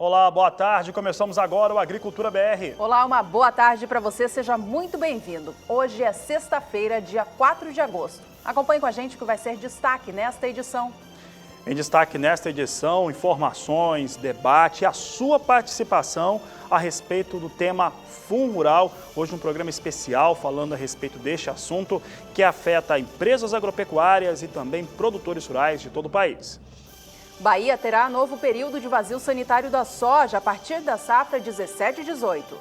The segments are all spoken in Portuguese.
Olá, boa tarde. Começamos agora o Agricultura BR. Olá, uma boa tarde para você. Seja muito bem-vindo. Hoje é sexta-feira, dia 4 de agosto. Acompanhe com a gente o que vai ser destaque nesta edição. Em destaque nesta edição, informações, debate e a sua participação a respeito do tema Fundo Rural. Hoje um programa especial falando a respeito deste assunto que afeta empresas agropecuárias e também produtores rurais de todo o país. Bahia terá novo período de vazio sanitário da soja a partir da safra 17 e 18.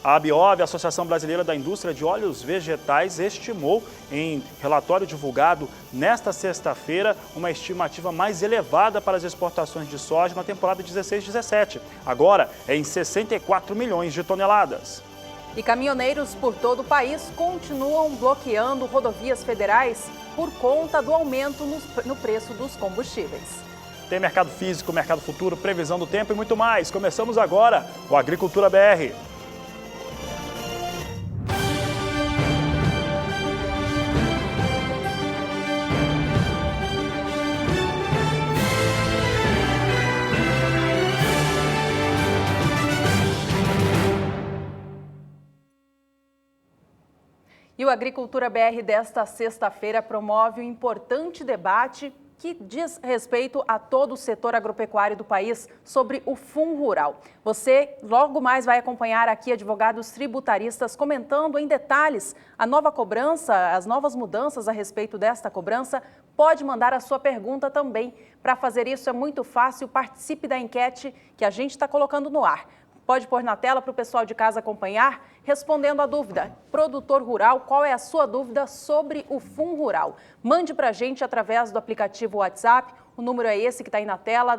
A ABIOV, a Associação Brasileira da Indústria de Óleos Vegetais, estimou em relatório divulgado nesta sexta-feira uma estimativa mais elevada para as exportações de soja na temporada 16-17. Agora é em 64 milhões de toneladas. E caminhoneiros por todo o país continuam bloqueando rodovias federais por conta do aumento no preço dos combustíveis. Tem mercado físico, mercado futuro, previsão do tempo e muito mais. Começamos agora o Agricultura BR. E o Agricultura BR desta sexta-feira promove um importante debate que diz respeito a todo o setor agropecuário do país sobre o Fundo Rural. Você logo mais vai acompanhar aqui advogados tributaristas comentando em detalhes a nova cobrança, as novas mudanças a respeito desta cobrança. Pode mandar a sua pergunta também. Para fazer isso é muito fácil, participe da enquete que a gente está colocando no ar. Pode pôr na tela para o pessoal de casa acompanhar, respondendo a dúvida. Produtor rural, qual é a sua dúvida sobre o Fundo Rural? Mande para a gente através do aplicativo WhatsApp. O número é esse que está aí na tela,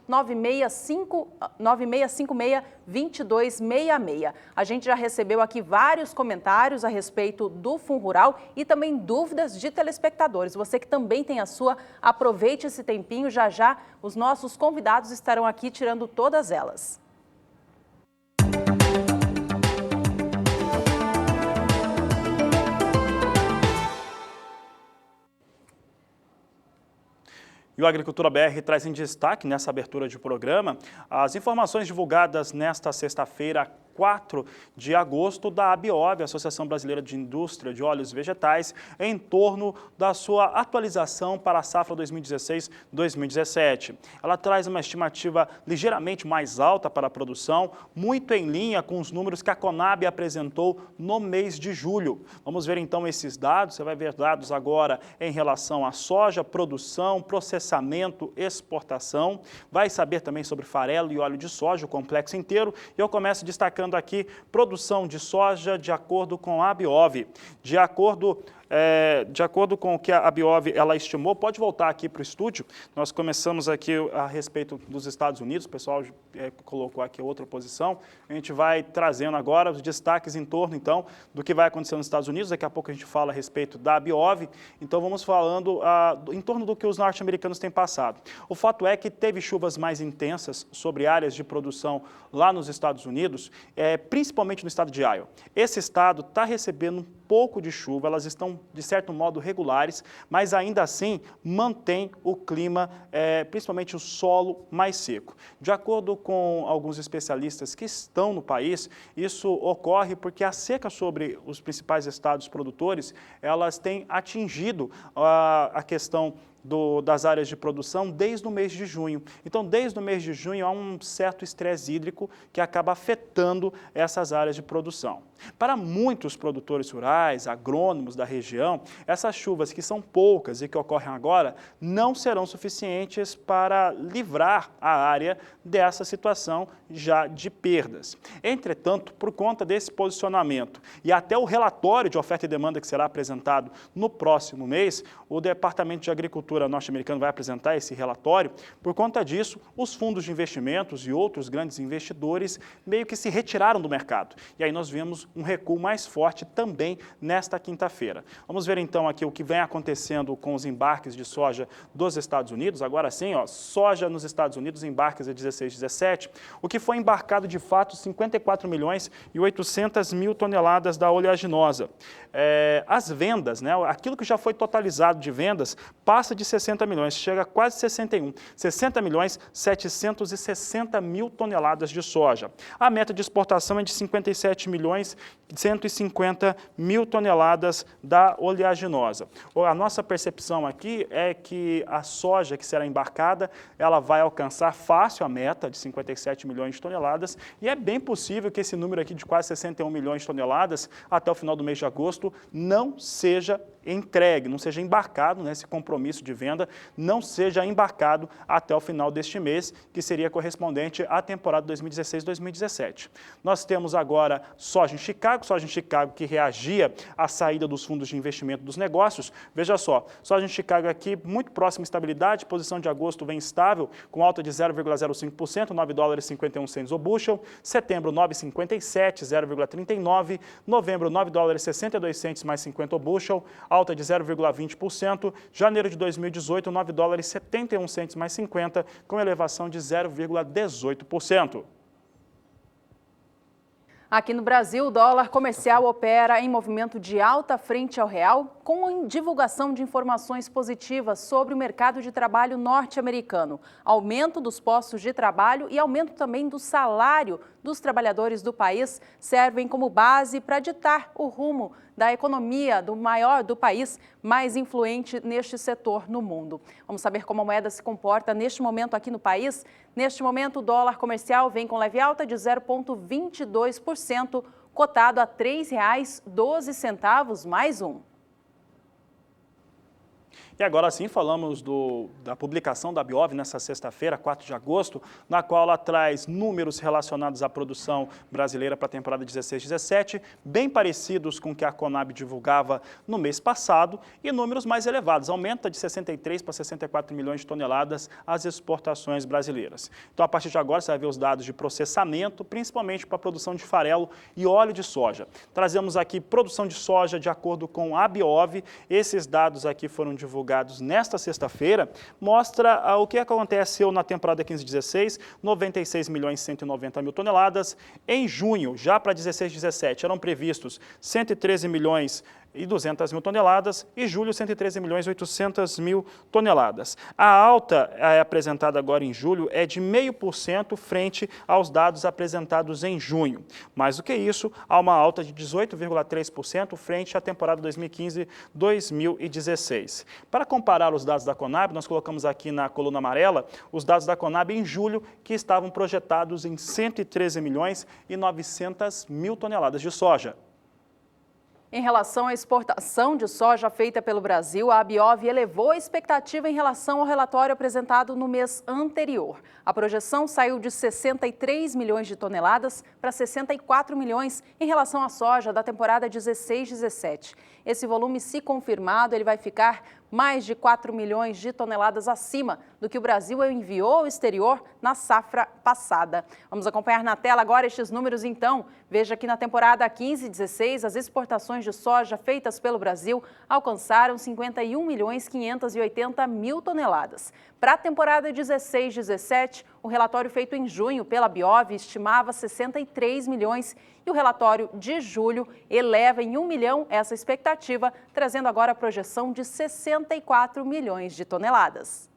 679-9656-2266. A gente já recebeu aqui vários comentários a respeito do Fundo Rural e também dúvidas de telespectadores. Você que também tem a sua, aproveite esse tempinho, já já os nossos convidados estarão aqui tirando todas elas. E o Agricultura BR traz em destaque nessa abertura de programa as informações divulgadas nesta sexta-feira, 4 de agosto, da ABIOV, Associação Brasileira de Indústria de Óleos Vegetais, em torno da sua atualização para a safra 2016-2017. Ela traz uma estimativa ligeiramente mais alta para a produção, muito em linha com os números que a Conab apresentou no mês de julho. Vamos ver então esses dados. Você vai ver dados agora em relação à soja, produção, processamento, exportação. Vai saber também sobre farelo e óleo de soja, o complexo inteiro. E eu começo destacando aqui produção de soja de acordo com a ABIOV. De acordo com o que a ABIOV ela estimou, pode voltar aqui para o estúdio. Nós começamos aqui a respeito dos Estados Unidos, o pessoal colocou aqui outra posição. A gente vai trazendo agora os destaques em torno, então, do que vai acontecer nos Estados Unidos. Daqui a pouco a gente fala a respeito da ABIOV. Então, vamos falando em torno do que os norte-americanos têm passado. O fato é que teve chuvas mais intensas sobre áreas de produção lá nos Estados Unidos, principalmente no estado de Iowa. Esse estado está recebendo um pouco de chuva, elas estão, de certo modo, regulares, mas ainda assim mantém o clima, principalmente o solo, mais seco. De acordo com alguns especialistas que estão no país, isso ocorre porque a seca sobre os principais estados produtores, elas têm atingido a questão das áreas de produção desde o mês de junho. Então, desde o mês de junho, há um certo estresse hídrico que acaba afetando essas áreas de produção. Para muitos produtores rurais, agrônomos da região, essas chuvas que são poucas e que ocorrem agora não serão suficientes para livrar a área dessa situação já de perdas. Entretanto, por conta desse posicionamento e até o relatório de oferta e demanda que será apresentado no próximo mês, o Departamento de Agricultura norte-americano vai apresentar esse relatório. Por conta disso, os fundos de investimentos e outros grandes investidores meio que se retiraram do mercado. E aí nós vemos um recuo mais forte também nesta quinta-feira. Vamos ver então aqui o que vem acontecendo com os embarques de soja dos Estados Unidos. Agora sim, soja nos Estados Unidos, embarques a 16, 17. O que foi embarcado de fato, 54 milhões e 800 mil toneladas da oleaginosa. As vendas, né, aquilo que já foi totalizado de vendas, passa de 60 milhões, chega a quase 61. 60 milhões 760 mil toneladas de soja. A meta de exportação é de 57 milhões 150 mil toneladas da oleaginosa. A nossa percepção aqui é que a soja que será embarcada, ela vai alcançar fácil a meta de 57 milhões de toneladas e é bem possível que esse número aqui de quase 61 milhões de toneladas até o final do mês de agosto não seja entregue, não seja embarcado, né, esse compromisso de venda não seja embarcado até o final deste mês, que seria correspondente à temporada 2016-2017. Nós temos agora soja em Chicago que reagia à saída dos fundos de investimento dos negócios. Veja só, soja em Chicago aqui muito próxima à estabilidade, posição de agosto vem estável, com alta de 0,05%, 9 dólares e 51 cents o bushel, setembro 9,57, 0,39, novembro 9 dólares e 62 cents mais 50 o bushel, alta de 0,20%, janeiro de 2018, 9 dólares e 71 cents mais 50, com elevação de 0,18%. Aqui no Brasil, o dólar comercial opera em movimento de alta frente ao real, com divulgação de informações positivas sobre o mercado de trabalho norte-americano, aumento dos postos de trabalho e aumento também do salário dos trabalhadores do país servem como base para ditar o rumo da economia do país mais influente neste setor no mundo. Vamos saber como a moeda se comporta neste momento aqui no país. Neste momento, o dólar comercial vem com leve alta de 0,22%, cotado a R$ 3,12 mais um. E agora sim falamos da publicação da Abiov nessa sexta-feira, 4 de agosto, na qual ela traz números relacionados à produção brasileira para a temporada 16-17, bem parecidos com o que a Conab divulgava no mês passado, e números mais elevados, aumenta de 63 para 64 milhões de toneladas as exportações brasileiras. Então, a partir de agora, você vai ver os dados de processamento, principalmente para a produção de farelo e óleo de soja. Trazemos aqui produção de soja de acordo com a Abiov, esses dados aqui foram divulgados nesta sexta-feira, mostra o que aconteceu na temporada 15-16, 96 milhões e 190 mil toneladas. Em junho, já para 16-17, eram previstos 113 milhões e 200 mil toneladas, e julho 113 milhões e 800 mil toneladas. A alta apresentada agora em julho é de 0,5% frente aos dados apresentados em junho. Mais do que isso, há uma alta de 18,3% frente à temporada 2015-2016. Para comparar os dados da Conab, nós colocamos aqui na coluna amarela os dados da Conab em julho, que estavam projetados em 113 milhões e 900 mil toneladas de soja. Em relação à exportação de soja feita pelo Brasil, a Abiov elevou a expectativa em relação ao relatório apresentado no mês anterior. A projeção saiu de 63 milhões de toneladas para 64 milhões em relação à soja da temporada 16-17. Esse volume, se confirmado, ele vai ficar mais de 4 milhões de toneladas acima do que o Brasil enviou ao exterior na safra passada. Vamos acompanhar na tela agora estes números então. Veja que na temporada 15-16, as exportações de soja feitas pelo Brasil alcançaram 51 milhões 580 mil toneladas. Para a temporada 16-17, o relatório feito em junho pela Abiov estimava 63 milhões e o relatório de julho eleva em 1 milhão essa expectativa, trazendo agora a projeção de 64 milhões de toneladas.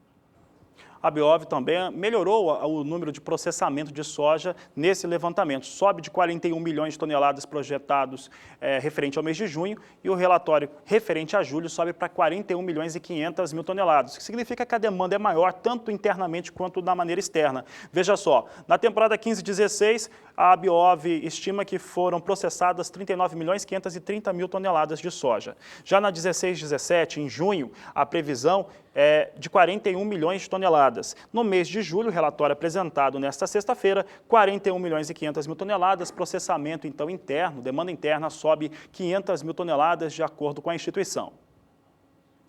A Abiov também melhorou o número de processamento de soja nesse levantamento. Sobe de 41 milhões de toneladas projetados referente ao mês de junho e o relatório referente a julho sobe para 41 milhões e 500 mil toneladas, o que significa que a demanda é maior tanto internamente quanto da maneira externa. Veja só, na temporada 15-16, a Abiov estima que foram processadas 39 milhões e 530 mil toneladas de soja. Já na 16-17, em junho, a previsão é de 41 milhões de toneladas. No mês de julho, o relatório apresentado nesta sexta-feira, 41 milhões e 500 mil toneladas, processamento então interno, demanda interna sobe 500 mil toneladas de acordo com a instituição.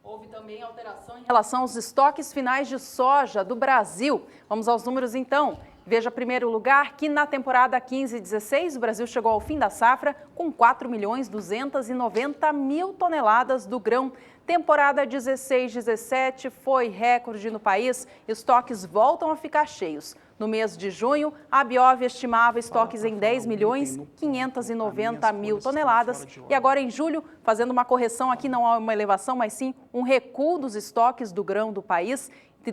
Houve também alteração em relação aos estoques finais de soja do Brasil. Vamos aos números então. Veja, primeiro lugar, que na temporada 15/16 o Brasil chegou ao fim da safra com 4.290.000 toneladas do grão. Temporada 16/17 foi recorde no país, estoques voltam a ficar cheios. No mês de junho, a Abiov estimava estoques em 10.590.000 toneladas e agora em julho, fazendo uma correção aqui, não há uma elevação, mas sim um recuo dos estoques do grão do país,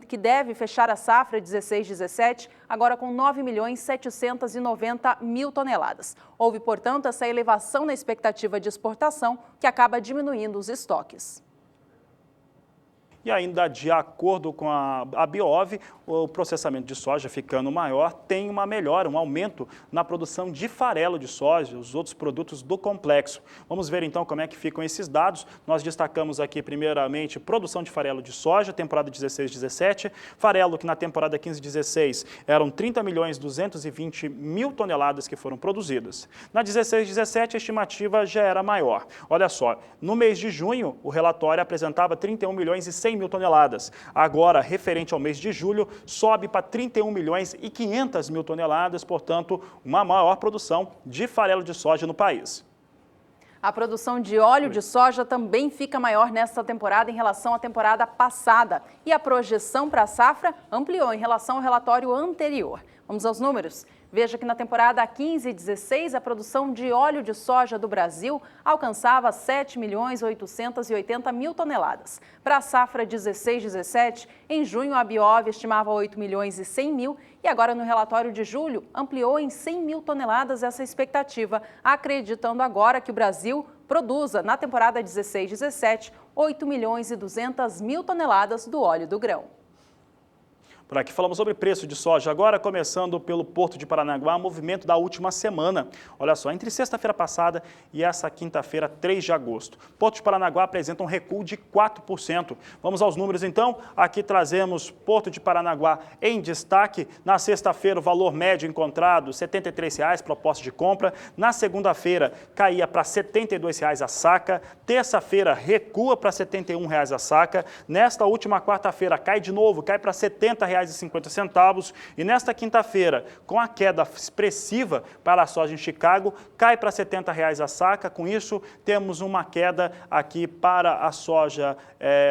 que deve fechar a safra 16/17, agora com 9.790.000 toneladas. Houve, portanto, essa elevação na expectativa de exportação, que acaba diminuindo os estoques. E ainda de acordo com a Abiov, o processamento de soja ficando maior tem uma melhora, um aumento na produção de farelo de soja, os outros produtos do complexo. Vamos ver então como é que ficam esses dados. Nós destacamos aqui primeiramente produção de farelo de soja, temporada 16/17, farelo que na temporada 15/16 eram 30.220.000 toneladas que foram produzidas. Na 16/17 a estimativa já era maior. Olha só, no mês de junho o relatório apresentava 31.100.000 toneladas. Agora, referente ao mês de julho, sobe para 31.500.000 toneladas, portanto, uma maior produção de farelo de soja no país. A produção de óleo de soja também fica maior nesta temporada em relação à temporada passada. E a projeção para a safra ampliou em relação ao relatório anterior. Vamos aos números. Veja que na temporada 15/16, a produção de óleo de soja do Brasil alcançava 7.880.000 toneladas. Para a safra 16/17, em junho a Abiov estimava 8.100.000 e agora no relatório de julho ampliou em 100.000 toneladas essa expectativa, acreditando agora que o Brasil produza na temporada 16/17 8.200.000 toneladas do óleo do grão. Por aqui falamos sobre preço de soja agora, começando pelo Porto de Paranaguá, movimento da última semana. Olha só, entre sexta-feira passada e essa quinta-feira, 3 de agosto. Porto de Paranaguá apresenta um recuo de 4%. Vamos aos números então. Aqui trazemos Porto de Paranaguá em destaque. Na sexta-feira, o valor médio encontrado, R$ 73,00, proposta de compra. Na segunda-feira, caía para R$ 72,00 a saca. Terça-feira, recua para R$ 71,00 a saca. Nesta última quarta-feira, cai de novo, cai para R$ 70,50 e nesta quinta-feira, com a queda expressiva para a soja em Chicago, cai para R$ 70,00 a saca. Com isso, temos uma queda aqui para a soja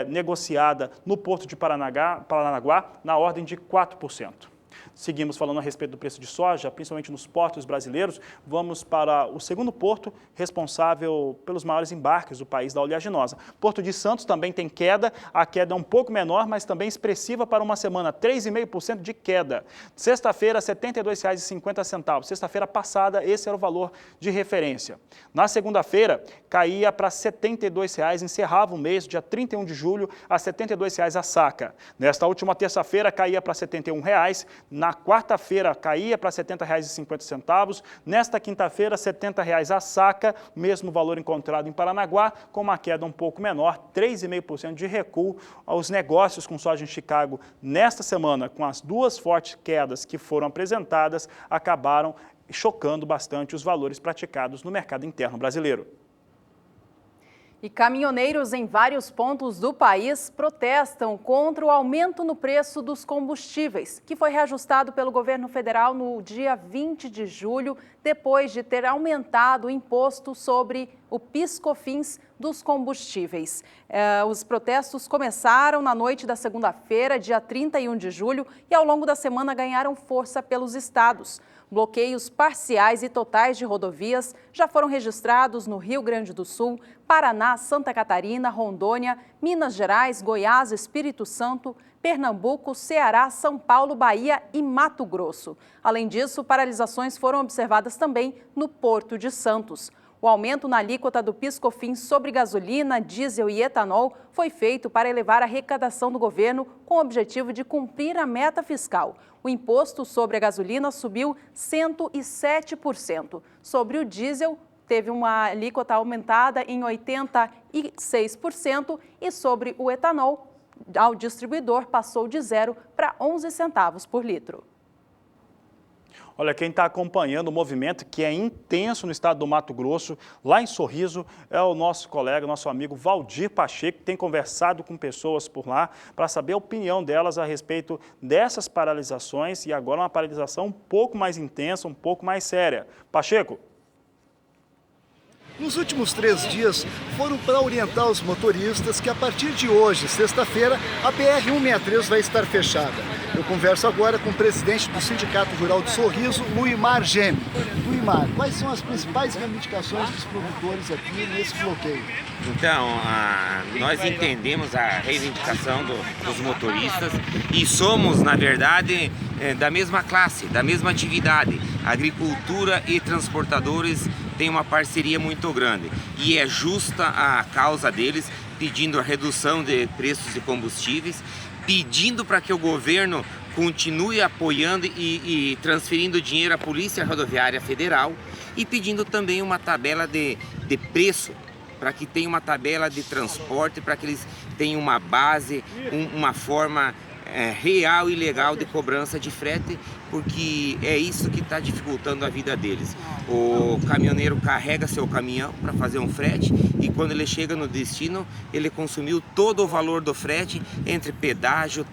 negociada no Porto de Paranaguá na ordem de 4%. Seguimos falando a respeito do preço de soja, principalmente nos portos brasileiros. Vamos para o segundo porto responsável pelos maiores embarques do país, da oleaginosa. Porto de Santos também tem queda, a queda é um pouco menor, mas também expressiva para uma semana, 3,5% de queda. Sexta-feira, R$ 72,50. Sexta-feira passada, esse era o valor de referência. Na segunda-feira, caía para R$ 72,00, encerrava o mês, dia 31 de julho, a R$ 72,00 a saca. Nesta última terça-feira, caía para R$ 71,00. Na quarta-feira, caía para R$ 70,50. Nesta quinta-feira, R$ 70,00 a saca, mesmo valor encontrado em Paranaguá, com uma queda um pouco menor, 3,5% de recuo. Os negócios com soja em Chicago, nesta semana, com as duas fortes quedas que foram apresentadas, acabaram chocando bastante os valores praticados no mercado interno brasileiro. E caminhoneiros em vários pontos do país protestam contra o aumento no preço dos combustíveis, que foi reajustado pelo governo federal no dia 20 de julho, depois de ter aumentado o imposto sobre o PIS/COFINS dos combustíveis. Os protestos começaram na noite da segunda-feira, dia 31 de julho, e ao longo da semana ganharam força pelos estados. Bloqueios parciais e totais de rodovias já foram registrados no Rio Grande do Sul, Paraná, Santa Catarina, Rondônia, Minas Gerais, Goiás, Espírito Santo, Pernambuco, Ceará, São Paulo, Bahia e Mato Grosso. Além disso, paralisações foram observadas também no Porto de Santos. O aumento na alíquota do PIS/COFINS sobre gasolina, diesel e etanol foi feito para elevar a arrecadação do governo com o objetivo de cumprir a meta fiscal. O imposto sobre a gasolina subiu 107%. Sobre o diesel, teve uma alíquota aumentada em 86% e sobre o etanol, ao distribuidor passou de 0 para 11 centavos por litro. Olha, quem está acompanhando o movimento que é intenso no estado do Mato Grosso, lá em Sorriso, é o nosso colega, nosso amigo Valdir Pacheco, que tem conversado com pessoas por lá para saber a opinião delas a respeito dessas paralisações e agora uma paralisação um pouco mais intensa, um pouco mais séria. Pacheco. Nos últimos 3 dias foram para orientar os motoristas que a partir de hoje, sexta-feira, a BR-163 vai estar fechada. Eu converso agora com o presidente do Sindicato Rural de Sorriso, Luimar Gêmeo. Luimar, quais são as principais reivindicações dos produtores aqui nesse bloqueio? Então, nós entendemos a reivindicação dos motoristas e somos, na verdade, da mesma classe, da mesma atividade. Agricultura e transportadores têm uma parceria muito grande e é justa a causa deles, pedindo a redução de preços de combustíveis, pedindo para que o governo continue apoiando e transferindo dinheiro à Polícia Rodoviária Federal e pedindo também uma tabela de preço, para que tenha uma tabela de transporte, para que eles tenham uma base, uma forma real e legal de cobrança de frete, porque é isso que está dificultando a vida deles. O caminhoneiro carrega seu caminhão para fazer um frete e quando ele chega no destino, ele consumiu todo o valor do frete entre pedágio,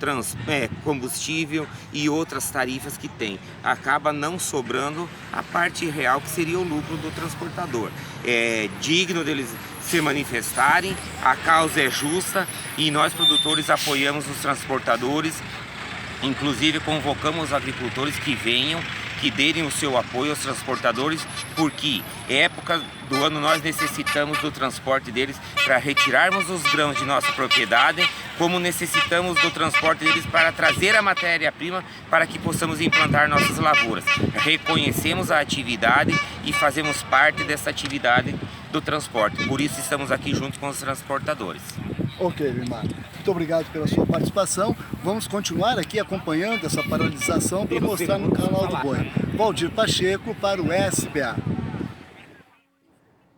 combustível e outras tarifas que tem. Acaba não sobrando a parte real que seria o lucro do transportador. É digno deles se manifestarem, a causa é justa e nós produtores apoiamos os transportadores, inclusive convocamos os agricultores que venham, que deem o seu apoio aos transportadores, porque época do ano nós necessitamos do transporte deles para retirarmos os grãos de nossa propriedade, como necessitamos do transporte deles para trazer a matéria-prima para que possamos implantar nossas lavouras. Reconhecemos a atividade e fazemos parte dessa atividade do transporte, por isso estamos aqui junto com os transportadores. Ok, Luimar. Muito obrigado pela sua participação. Vamos continuar aqui acompanhando essa paralisação para mostrar no canal do Boi. Valdir Pacheco para o SBA.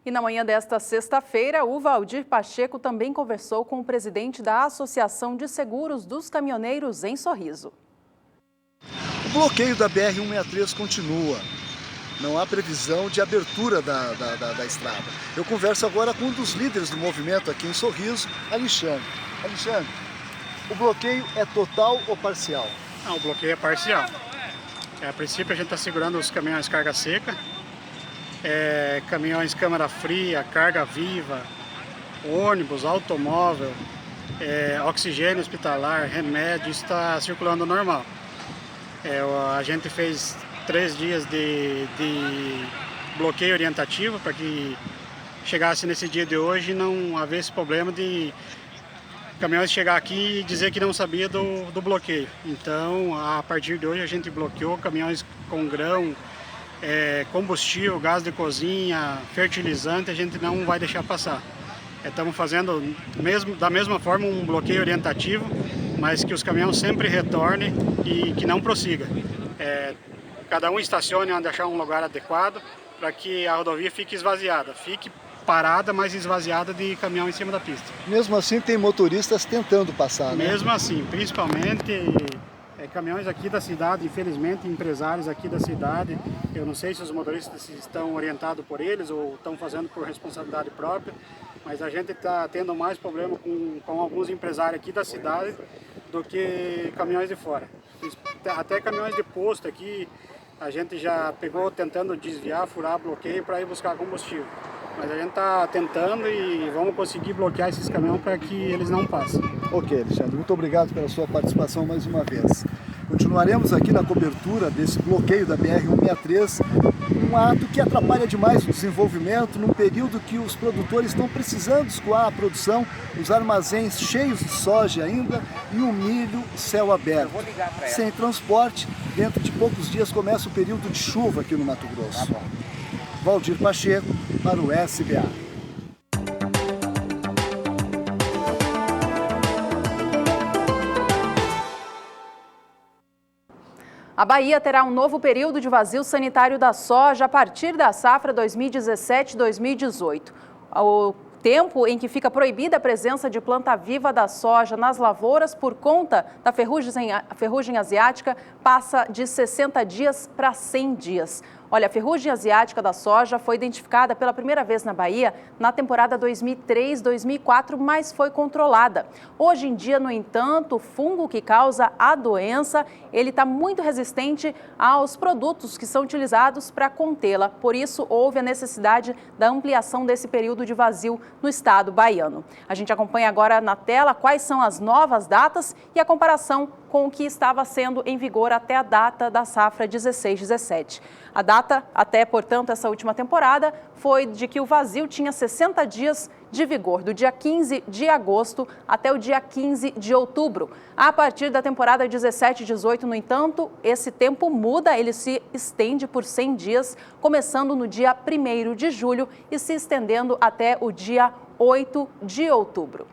E na manhã desta sexta-feira, o Valdir Pacheco também conversou com o presidente da Associação de Seguros dos Caminhoneiros em Sorriso. O bloqueio da BR-163 continua. Não há previsão de abertura da estrada. Eu converso agora com um dos líderes do movimento aqui em Sorriso, Alexandre. Alexandre, o bloqueio é total ou parcial? Não, o bloqueio é parcial. A princípio a gente está segurando os caminhões carga seca, caminhões câmara fria, carga viva, ônibus, automóvel, oxigênio hospitalar, remédio, isso está circulando normal. A gente fez 3 dias de bloqueio orientativo para que chegasse nesse dia de hoje e não havesse problema de caminhões chegar aqui e dizer que não sabia do bloqueio. Então, a partir de hoje a gente bloqueou caminhões com grão, combustível, gás de cozinha, fertilizante, a gente não vai deixar passar. Estamos fazendo da mesma forma um bloqueio orientativo, mas que os caminhões sempre retornem e que não prossiga. Cada um estacione onde achar um lugar adequado para que a rodovia fique esvaziada, fique parada, mas esvaziada de caminhão em cima da pista. Mesmo assim tem motoristas tentando passar, né? Mesmo assim, principalmente caminhões aqui da cidade, infelizmente empresários aqui da cidade, eu não sei se os motoristas estão orientados por eles ou estão fazendo por responsabilidade própria, mas a gente está tendo mais problema com alguns empresários aqui da cidade do que caminhões de fora. Até caminhões de posto aqui, a gente já pegou tentando desviar, furar bloqueio para ir buscar combustível. Mas a gente está tentando e vamos conseguir bloquear esses caminhões para que eles não passem. Ok, Alexandre, muito obrigado pela sua participação mais uma vez. Continuaremos aqui na cobertura desse bloqueio da BR-163, um ato que atrapalha demais o desenvolvimento num período que os produtores estão precisando escoar a produção, os armazéns cheios de soja ainda e o milho céu aberto. Sem transporte, dentro de poucos dias começa o período de chuva aqui no Mato Grosso. Valdir Pacheco para o SBA. A Bahia terá um novo período de vazio sanitário da soja a partir da safra 2017-2018. O tempo em que fica proibida a presença de planta viva da soja nas lavouras por conta da ferrugem asiática passa de 60 dias para 100 dias. Olha, a ferrugem asiática da soja foi identificada pela primeira vez na Bahia na temporada 2003-2004, mas foi controlada. Hoje em dia, no entanto, o fungo que causa a doença, ele está muito resistente aos produtos que são utilizados para contê-la. Por isso, houve a necessidade da ampliação desse período de vazio no estado baiano. A gente acompanha agora na tela quais são as novas datas e a comparação com o que estava sendo em vigor até a data da safra 16-17. A data, até, portanto, essa última temporada, foi de que o vazio tinha 60 dias de vigor, do dia 15 de agosto até o dia 15 de outubro. A partir da temporada 17-18, no entanto, esse tempo muda, ele se estende por 100 dias, começando no dia 1º de julho e se estendendo até o dia 8 de outubro.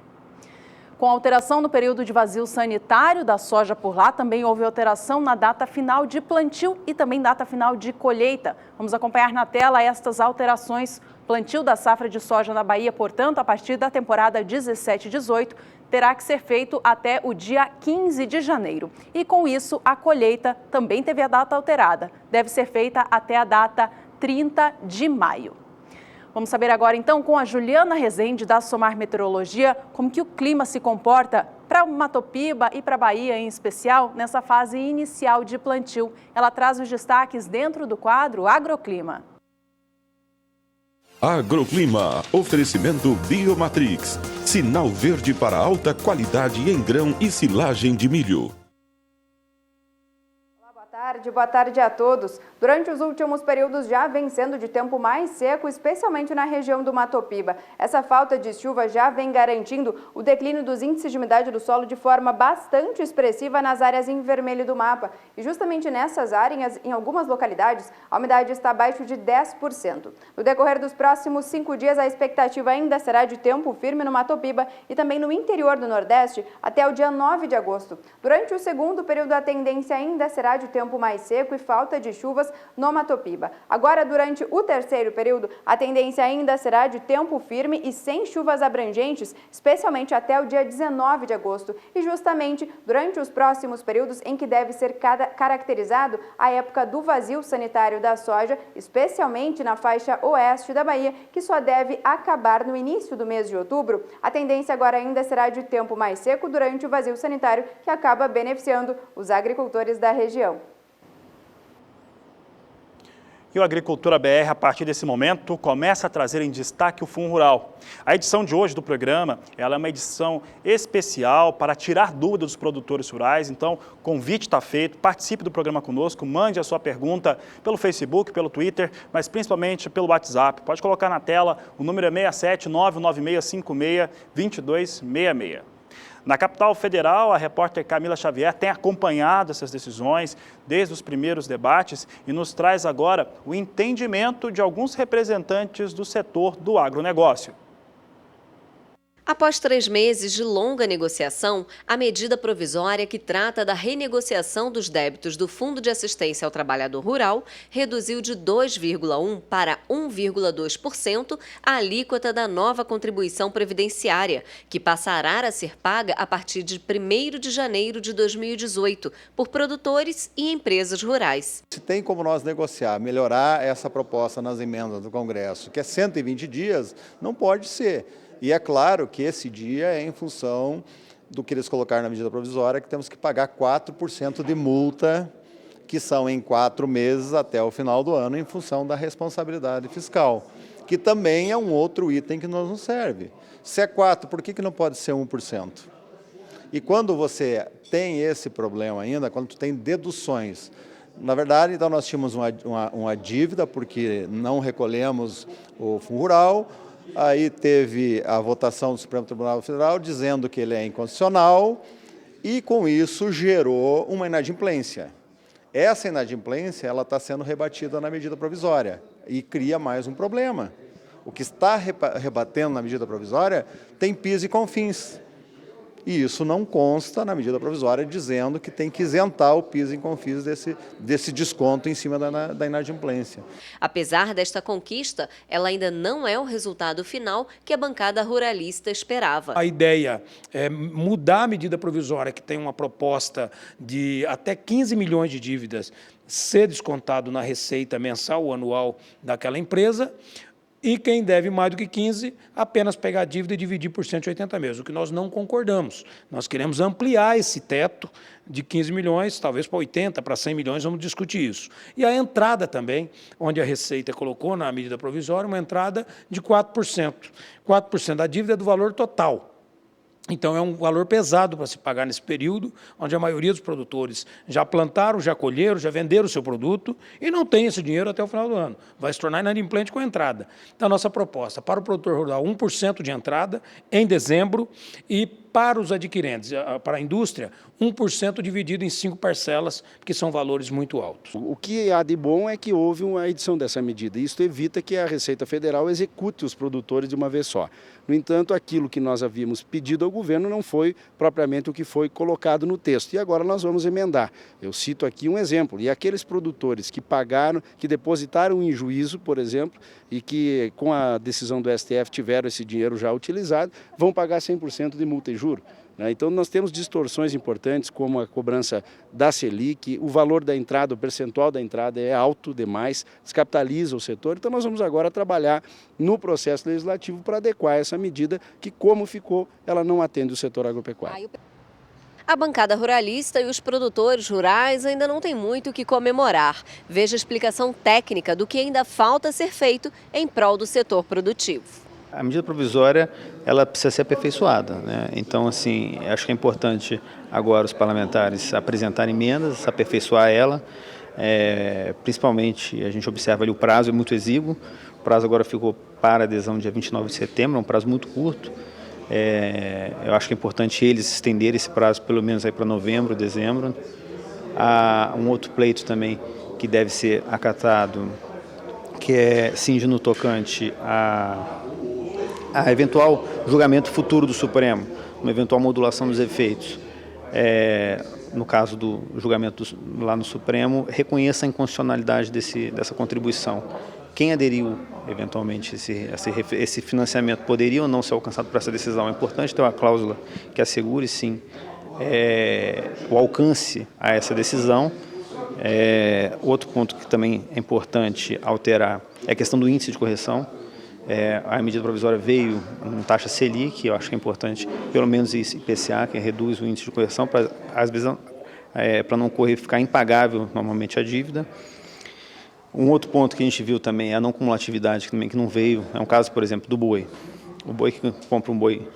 Com a alteração no período de vazio sanitário da soja por lá, também houve alteração na data final de plantio e também data final de colheita. Vamos acompanhar na tela estas alterações. Plantio da safra de soja na Bahia, portanto, a partir da temporada 17-18, terá que ser feito até o dia 15 de janeiro. E com isso, a colheita também teve a data alterada. Deve ser feita até a data 30 de maio. Vamos saber agora, então, com a Juliana Rezende, da Somar Meteorologia, como que o clima se comporta para Matopiba e para a Bahia, em especial, nessa fase inicial de plantio. Ela traz os destaques dentro do quadro Agroclima. Agroclima, oferecimento Biomatrix, sinal verde para alta qualidade em grão e silagem de milho. Boa tarde a todos. Durante os últimos períodos já vem sendo de tempo mais seco, especialmente na região do Matopiba. Essa falta de chuva já vem garantindo o declínio dos índices de umidade do solo de forma bastante expressiva nas áreas em vermelho do mapa. E justamente nessas áreas, em algumas localidades, a umidade está abaixo de 10%. No decorrer dos próximos 5 dias, a expectativa ainda será de tempo firme no Matopiba e também no interior do Nordeste até o dia 9 de agosto. Durante o segundo período, a tendência ainda será de tempo mais seco e falta de chuvas no Matopiba. Agora, durante o terceiro período, a tendência ainda será de tempo firme e sem chuvas abrangentes, especialmente até o dia 19 de agosto. E justamente durante os próximos períodos em que deve ser caracterizado a época do vazio sanitário da soja, especialmente na faixa oeste da Bahia, que só deve acabar no início do mês de outubro. A tendência agora ainda será de tempo mais seco durante o vazio sanitário, que acaba beneficiando os agricultores da região. E o Agricultura BR, a partir desse momento, começa a trazer em destaque o Fundo Rural. A edição de hoje do programa, ela é uma edição especial para tirar dúvidas dos produtores rurais. Então, o convite está feito, participe do programa conosco, mande a sua pergunta pelo Facebook, pelo Twitter, mas principalmente pelo WhatsApp. Pode colocar na tela, o número é 67 99656 2266. Na capital federal, a repórter Camila Xavier tem acompanhado essas decisões desde os primeiros debates e nos traz agora o entendimento de alguns representantes do setor do agronegócio. Após 3 meses de longa negociação, a medida provisória que trata da renegociação dos débitos do Fundo de Assistência ao Trabalhador Rural reduziu de 2,1% para 1,2% a alíquota da nova contribuição previdenciária, que passará a ser paga a partir de 1º de janeiro de 2018 por produtores e empresas rurais. Se tem como nós negociar, melhorar essa proposta nas emendas do Congresso, que é 120 dias, não pode ser. E é claro que esse dia é em função do que eles colocaram na medida provisória, que temos que pagar 4% de multa, que são em 4 meses até o final do ano, em função da responsabilidade fiscal, que também é um outro item que nos serve. Se é 4%, por que não pode ser 1%? E quando você tem esse problema ainda, quando tu tem deduções, na verdade, então nós tínhamos uma dívida, porque não recolhemos o Fundo Rural. Aí teve a votação do Supremo Tribunal Federal dizendo que ele é inconstitucional e, com isso, gerou uma inadimplência. Essa inadimplência está sendo rebatida na medida provisória e cria mais um problema. O que está rebatendo na medida provisória tem PIS e CONFINS. e isso não consta na medida provisória dizendo que tem que isentar o PIS e CONFIS desse desconto em cima da inadimplência. Apesar desta conquista, ela ainda não é o resultado final que a bancada ruralista esperava. A ideia é mudar a medida provisória, que tem uma proposta de até 15 milhões de dívidas ser descontado na receita mensal ou anual daquela empresa, e quem deve mais do que 15, apenas pegar a dívida e dividir por 180 meses, o que nós não concordamos. Nós queremos ampliar esse teto de 15 milhões, talvez para 80, para 100 milhões, vamos discutir isso. E a entrada também, onde a Receita colocou na medida provisória, uma entrada de 4%. 4% da dívida é do valor total. Então, é um valor pesado para se pagar nesse período, onde a maioria dos produtores já plantaram, já colheram, já venderam o seu produto e não tem esse dinheiro até o final do ano. Vai se tornar inadimplente com a entrada. Então, a nossa proposta para o produtor rural, 1% de entrada em dezembro e para os adquirentes, para a indústria, 1% dividido em 5 parcelas, que são valores muito altos. O que há de bom é que houve uma edição dessa medida. Isso evita que a Receita Federal execute os produtores de uma vez só. No entanto, aquilo que nós havíamos pedido ao governo não foi propriamente o que foi colocado no texto. E agora nós vamos emendar. Eu cito aqui um exemplo. E aqueles produtores que pagaram, que depositaram em juízo, por exemplo, e que com a decisão do STF tiveram esse dinheiro já utilizado, vão pagar 100% de multa e juros. Então, nós temos distorções importantes, como a cobrança da Selic, o valor da entrada, o percentual da entrada é alto demais, descapitaliza o setor. Então, nós vamos agora trabalhar no processo legislativo para adequar essa medida, que, como ficou, ela não atende o setor agropecuário. A bancada ruralista e os produtores rurais ainda não têm muito o que comemorar. Veja a explicação técnica do que ainda falta ser feito em prol do setor produtivo. A medida provisória, ela precisa ser aperfeiçoada, né? Então, assim, acho que é importante agora os parlamentares apresentarem emendas, aperfeiçoar ela. Principalmente, a gente observa ali o prazo é muito exíguo. O prazo agora ficou para adesão dia 29 de setembro, é um prazo muito curto. Eu acho que é importante eles estenderem esse prazo pelo menos aí para novembro, dezembro. Há um outro pleito também que deve ser acatado, que é cinge no tocante a eventual julgamento futuro do Supremo, uma eventual modulação dos efeitos. No caso do julgamento lá no Supremo, reconheça a inconstitucionalidade dessa contribuição. Quem aderiu, eventualmente, esse financiamento poderia ou não ser alcançado por essa decisão. É importante ter uma cláusula que assegure, sim, o alcance a essa decisão. Outro ponto que também é importante alterar é a questão do índice de correção. A medida provisória veio com taxa Selic, eu acho que é importante, pelo menos isso, IPCA, que reduz o índice de correção, para às vezes para não ficar impagável normalmente a dívida. Um outro ponto que a gente viu também é a não cumulatividade, que não veio. É um caso, por exemplo, do boi. O boi que compra um boi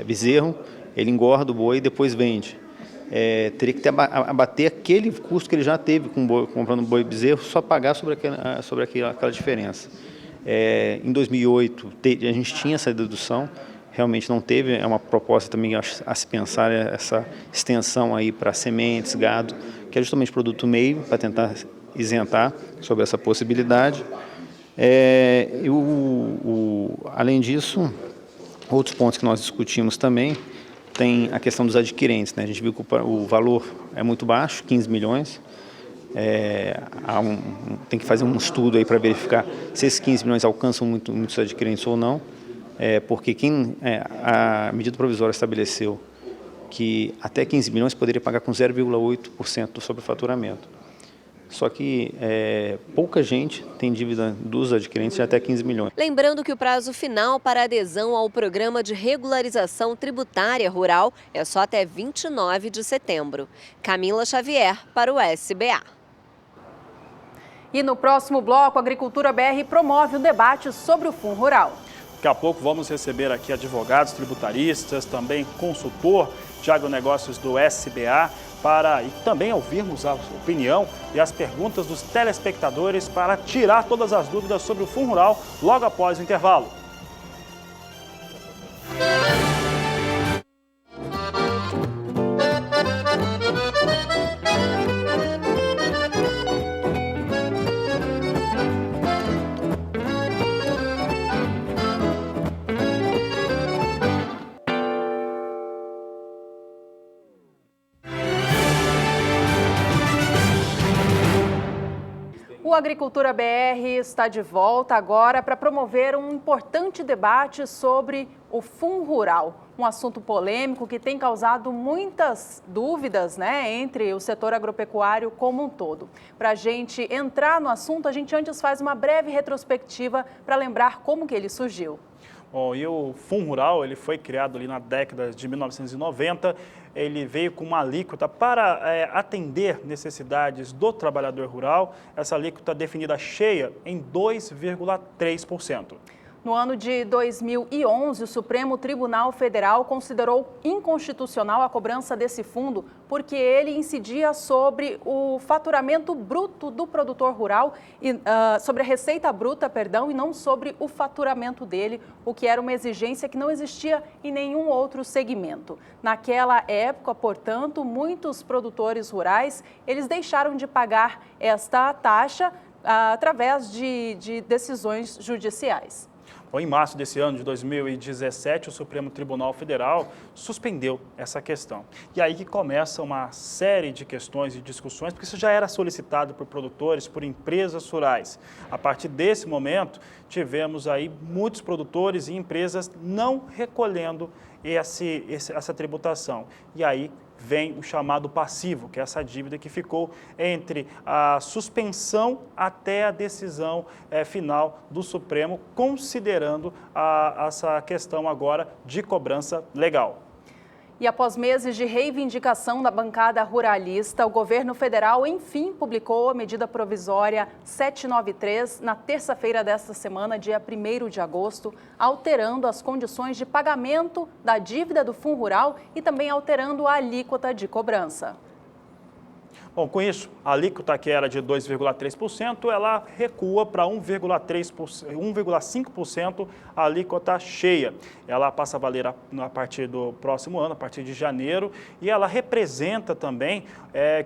bezerro, ele engorda o boi e depois vende. Teria que abater aquele custo que ele já teve comprando um boi bezerro, só pagar sobre aquela diferença. Em 2008, a gente tinha essa dedução, realmente não teve, é uma proposta também a se pensar essa extensão aí para sementes, gado, que é justamente produto meio, para tentar isentar sobre essa possibilidade. Além disso, outros pontos que nós discutimos também, tem a questão dos adquirentes, né? A gente viu que o valor é muito baixo, 15 milhões, tem que fazer um estudo aí para verificar se esses 15 milhões alcançam muitos adquirentes ou não, porque a medida provisória estabeleceu que até 15 milhões poderia pagar com 0,8% do sobrefaturamento. Só que pouca gente tem dívida dos adquirentes de até 15 milhões. Lembrando que o prazo final para adesão ao Programa de Regularização Tributária Rural é só até 29 de setembro. Camila Xavier para o SBA. E no próximo bloco, a Agricultura BR promove um debate sobre o Fundo Rural. Daqui a pouco vamos receber aqui advogados tributaristas, também consultor de agronegócios do SBA, e também ouvirmos a opinião e as perguntas dos telespectadores para tirar todas as dúvidas sobre o Fundo Rural logo após o intervalo. O Agricultura BR está de volta agora para promover um importante debate sobre o Fundo Rural, um assunto polêmico que tem causado muitas dúvidas, entre o setor agropecuário como um todo. Para a gente entrar no assunto, a gente antes faz uma breve retrospectiva para lembrar como que ele surgiu. Bom, e o Fundo Rural, ele foi criado ali na década de 1990, ele veio com uma alíquota para atender necessidades do trabalhador rural, essa alíquota definida cheia em 2,3%. No ano de 2011, o Supremo Tribunal Federal considerou inconstitucional a cobrança desse fundo porque ele incidia sobre o faturamento bruto do produtor rural, sobre a receita bruta, e não sobre o faturamento dele, o que era uma exigência que não existia em nenhum outro segmento. Naquela época, portanto, muitos produtores rurais, eles deixaram de pagar esta taxa através de decisões judiciais. Em março desse ano de 2017, o Supremo Tribunal Federal suspendeu essa questão. E aí que começa uma série de questões e discussões, porque isso já era solicitado por produtores, por empresas rurais. A partir desse momento, tivemos aí muitos produtores e empresas não recolhendo essa tributação. E aí vem o chamado passivo, que é essa dívida que ficou entre a suspensão até a decisão final do Supremo, considerando essa questão agora de cobrança legal. E após meses de reivindicação da bancada ruralista, o governo federal, enfim, publicou a medida provisória 793 na terça-feira desta semana, dia 1º de agosto, alterando as condições de pagamento da dívida do Fundo Rural e também alterando a alíquota de cobrança. Bom, com isso, a alíquota que era de 2,3%, ela recua para 1,5% a alíquota cheia. Ela passa a valer a partir do próximo ano, a partir de janeiro, e ela representa também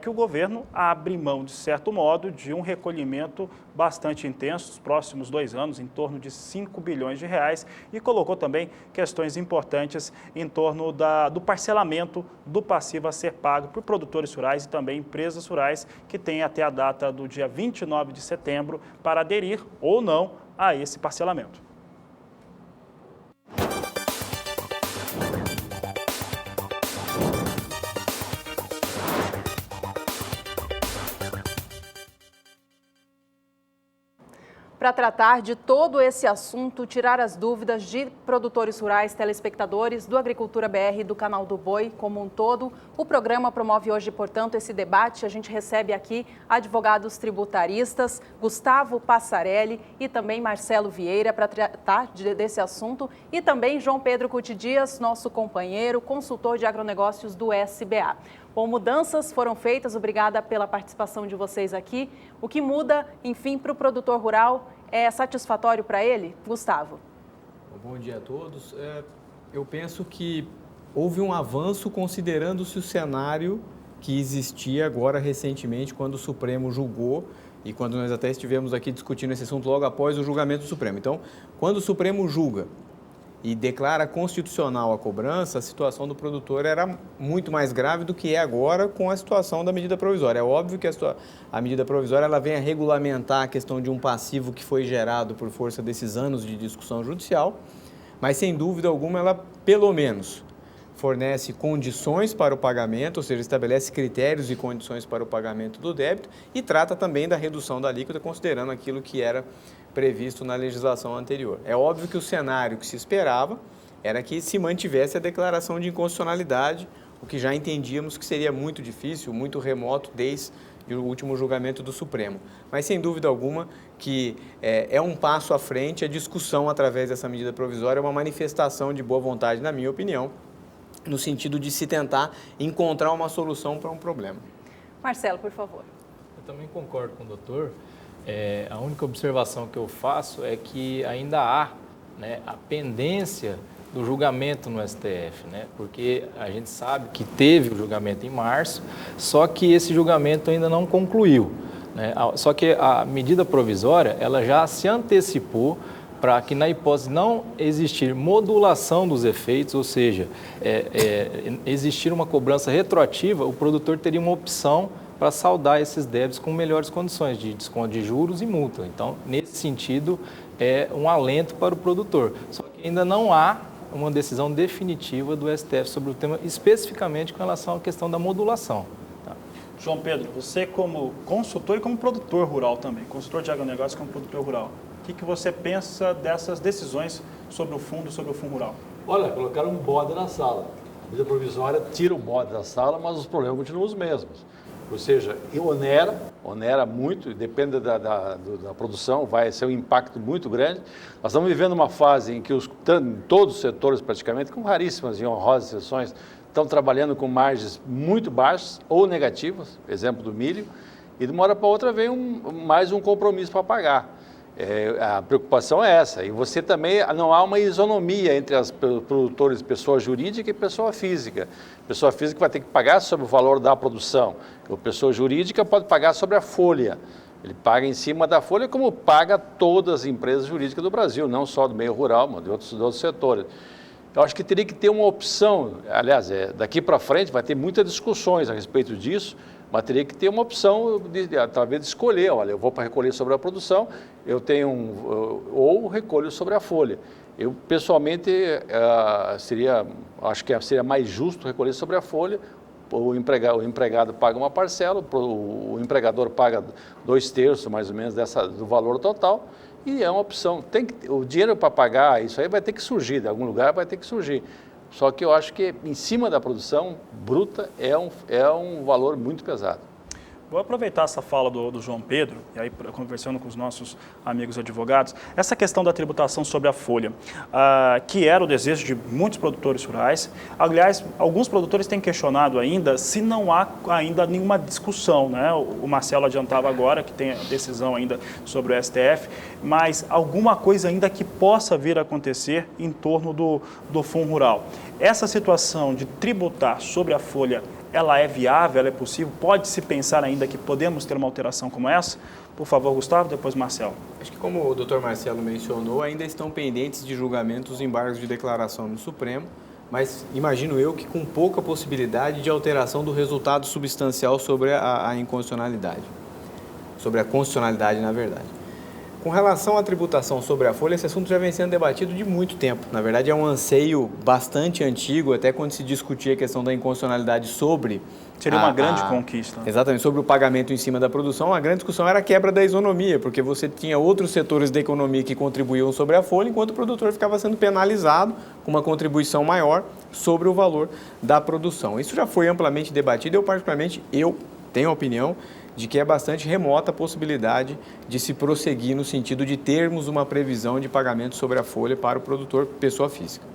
que o governo abre mão, de certo modo, de um recolhimento bastante intenso, nos próximos 2 anos, em torno de 5 bilhões de reais, e colocou também questões importantes em torno do parcelamento do passivo a ser pago por produtores rurais e também empresas rurais que têm até a data do dia 29 de setembro para aderir ou não a esse parcelamento. Para tratar de todo esse assunto, tirar as dúvidas de produtores rurais, telespectadores do Agricultura BR, do Canal do Boi como um todo, o programa promove hoje, portanto, esse debate. A gente recebe aqui advogados tributaristas, Gustavo Passarelli e também Marcelo Vieira para tratar desse assunto, e também João Pedro Cuti Dias, nosso companheiro, consultor de agronegócios do SBA. Bom, mudanças foram feitas, obrigada pela participação de vocês aqui. O que muda, enfim, para o produtor rural é satisfatório para ele? Gustavo. Bom dia a todos. Eu penso que houve um avanço considerando-se o cenário que existia agora recentemente quando o Supremo julgou e quando nós até estivemos aqui discutindo esse assunto logo após o julgamento do Supremo. Então, quando o Supremo julga e declara constitucional a cobrança, a situação do produtor era muito mais grave do que é agora com a situação da medida provisória. É óbvio que a medida provisória ela vem a regulamentar a questão de um passivo que foi gerado por força desses anos de discussão judicial, mas sem dúvida alguma ela, pelo menos, fornece condições para o pagamento, ou seja, estabelece critérios e condições para o pagamento do débito e trata também da redução da alíquota, considerando aquilo que era previsto na legislação anterior. É óbvio que o cenário que se esperava era que se mantivesse a declaração de inconstitucionalidade, o que já entendíamos que seria muito difícil, muito remoto desde o último julgamento do Supremo. Mas, sem dúvida alguma, que é um passo à frente, a discussão através dessa medida provisória é uma manifestação de boa vontade, na minha opinião, no sentido de se tentar encontrar uma solução para um problema. Marcelo, por favor. Eu também concordo com o doutor. A única observação que eu faço é que ainda há a pendência do julgamento no STF, porque a gente sabe que teve o julgamento em março, só que esse julgamento ainda não concluiu. Só que a medida provisória ela já se antecipou para que, na hipótese de não existir modulação dos efeitos, ou seja, existir uma cobrança retroativa, o produtor teria uma opção para saldar esses débitos com melhores condições de desconto de juros e multa. Então, nesse sentido, é um alento para o produtor. Só que ainda não há uma decisão definitiva do STF sobre o tema, especificamente com relação à questão da modulação. Tá? João Pedro, você como consultor e como produtor rural também, consultor de agronegócio como produtor rural, o que você pensa dessas decisões sobre o fundo rural? Olha, colocaram um bode na sala. A medida provisória tira o bode da sala, mas os problemas continuam os mesmos. Ou seja, onera muito, depende da produção, vai ser um impacto muito grande. Nós estamos vivendo uma fase em que todos os setores praticamente, com raríssimas e honrosas exceções, estão trabalhando com margens muito baixas ou negativas, exemplo do milho, e de uma hora para outra vem mais um compromisso para pagar. A preocupação é essa. E você também, não há uma isonomia entre os produtores pessoa jurídica e pessoa física. Pessoa física vai ter que pagar sobre o valor da produção. A pessoa jurídica pode pagar sobre a folha. Ele paga em cima da folha como paga todas as empresas jurídicas do Brasil, não só do meio rural, mas de outros setores. Eu acho que teria que ter uma opção, aliás, daqui para frente vai ter muitas discussões a respeito disso, mas teria que ter uma opção, talvez, de escolher, olha, eu vou para recolher sobre a produção, eu tenho ou recolho sobre a folha. Eu, pessoalmente, acho que seria mais justo recolher sobre a folha, o empregado paga uma parcela, o empregador paga 2/3, mais ou menos, do valor total, e é uma opção. O dinheiro para pagar isso aí vai ter que surgir, de algum lugar vai ter que surgir. Só que eu acho que em cima da produção bruta é um valor muito pesado. Vou aproveitar essa fala do João Pedro, e aí conversando com os nossos amigos advogados, essa questão da tributação sobre a folha, que era o desejo de muitos produtores rurais. Aliás, alguns produtores têm questionado ainda se não há ainda nenhuma discussão, né? O Marcelo adiantava agora que tem a decisão ainda sobre o STF, mas alguma coisa ainda que possa vir a acontecer em torno do Fundo Rural. Essa situação de tributar sobre a folha, ela é viável, ela é possível? Pode-se pensar ainda que podemos ter uma alteração como essa? Por favor, Gustavo, depois Marcelo. Acho que como o Dr. Marcelo mencionou, ainda estão pendentes de julgamento os embargos de declaração no Supremo, mas imagino eu que com pouca possibilidade de alteração do resultado substancial sobre a inconstitucionalidade. Sobre a constitucionalidade, na verdade. Com relação à tributação sobre a folha, esse assunto já vem sendo debatido de muito tempo. Na verdade, é um anseio bastante antigo, até quando se discutia a questão da inconstitucionalidade sobre... Seria uma grande conquista. Exatamente, sobre o pagamento em cima da produção. A grande discussão era a quebra da isonomia, porque você tinha outros setores da economia que contribuíam sobre a folha, enquanto o produtor ficava sendo penalizado com uma contribuição maior sobre o valor da produção. Isso já foi amplamente debatido. Eu tenho a opinião de que é bastante remota a possibilidade de se prosseguir no sentido de termos uma previsão de pagamento sobre a folha para o produtor pessoa física.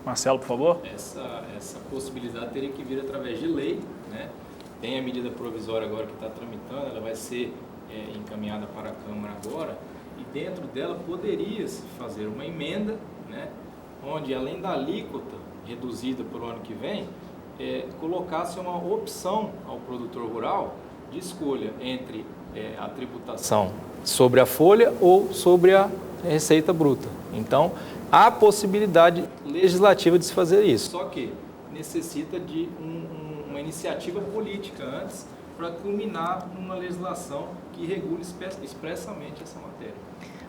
Marcelo, por favor. Essa possibilidade teria que vir através de lei, né? Tem a medida provisória agora que está tramitando, ela vai ser encaminhada para a Câmara agora, e dentro dela poderia-se fazer uma emenda, né? Onde, além da alíquota reduzida para o ano que vem, colocasse uma opção ao produtor rural de escolha entre a tributação sobre a folha ou sobre a receita bruta. Então, há possibilidade legislativa de se fazer isso. Só que necessita de uma iniciativa política antes para culminar numa legislação que regule expressamente essa matéria.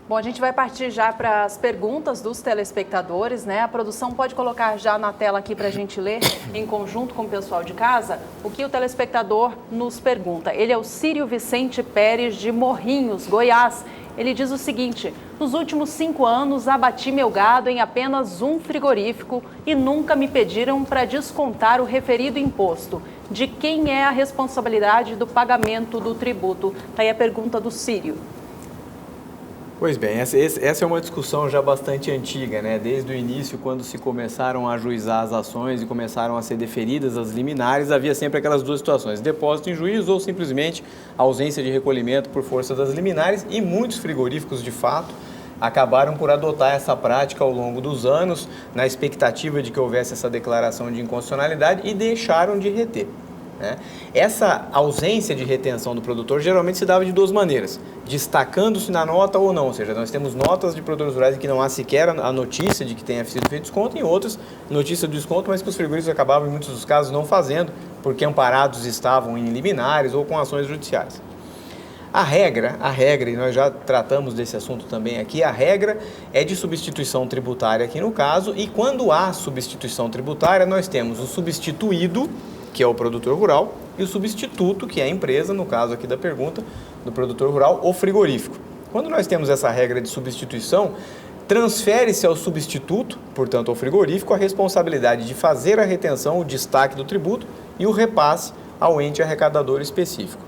Bom, a gente vai partir já para as perguntas dos telespectadores, né? A produção pode colocar já na tela aqui para a gente ler, em conjunto com o pessoal de casa, o que o telespectador nos pergunta. Ele é o Círio Vicente Pérez, de Morrinhos, Goiás. Ele diz o seguinte: nos últimos 5 anos, abati meu gado em apenas um frigorífico e nunca me pediram para descontar o referido imposto. De quem é a responsabilidade do pagamento do tributo? Está aí a pergunta do Círio. Pois bem, essa é uma discussão já bastante antiga, né? Desde o início, quando se começaram a ajuizar as ações e começaram a ser deferidas as liminares, havia sempre aquelas duas situações: depósito em juízo ou simplesmente ausência de recolhimento por força das liminares, e muitos frigoríficos, de fato, acabaram por adotar essa prática ao longo dos anos, na expectativa de que houvesse essa declaração de inconstitucionalidade, e deixaram de reter. Essa ausência de retenção do produtor geralmente se dava de duas maneiras: destacando-se na nota ou não, ou seja, nós temos notas de produtores rurais em que não há sequer a notícia de que tenha sido feito desconto, e outras notícia do desconto, mas que os frigoríficos acabavam em muitos dos casos não fazendo, porque amparados estavam em liminares ou com ações judiciais. A regra, e nós já tratamos desse assunto também aqui, a regra é de substituição tributária aqui no caso, e quando há substituição tributária, nós temos o substituído, que é o produtor rural, e o substituto, que é a empresa, no caso aqui da pergunta, do produtor rural, o frigorífico. Quando nós temos essa regra de substituição, transfere-se ao substituto, portanto ao frigorífico, a responsabilidade de fazer a retenção, o destaque do tributo e o repasse ao ente arrecadador específico.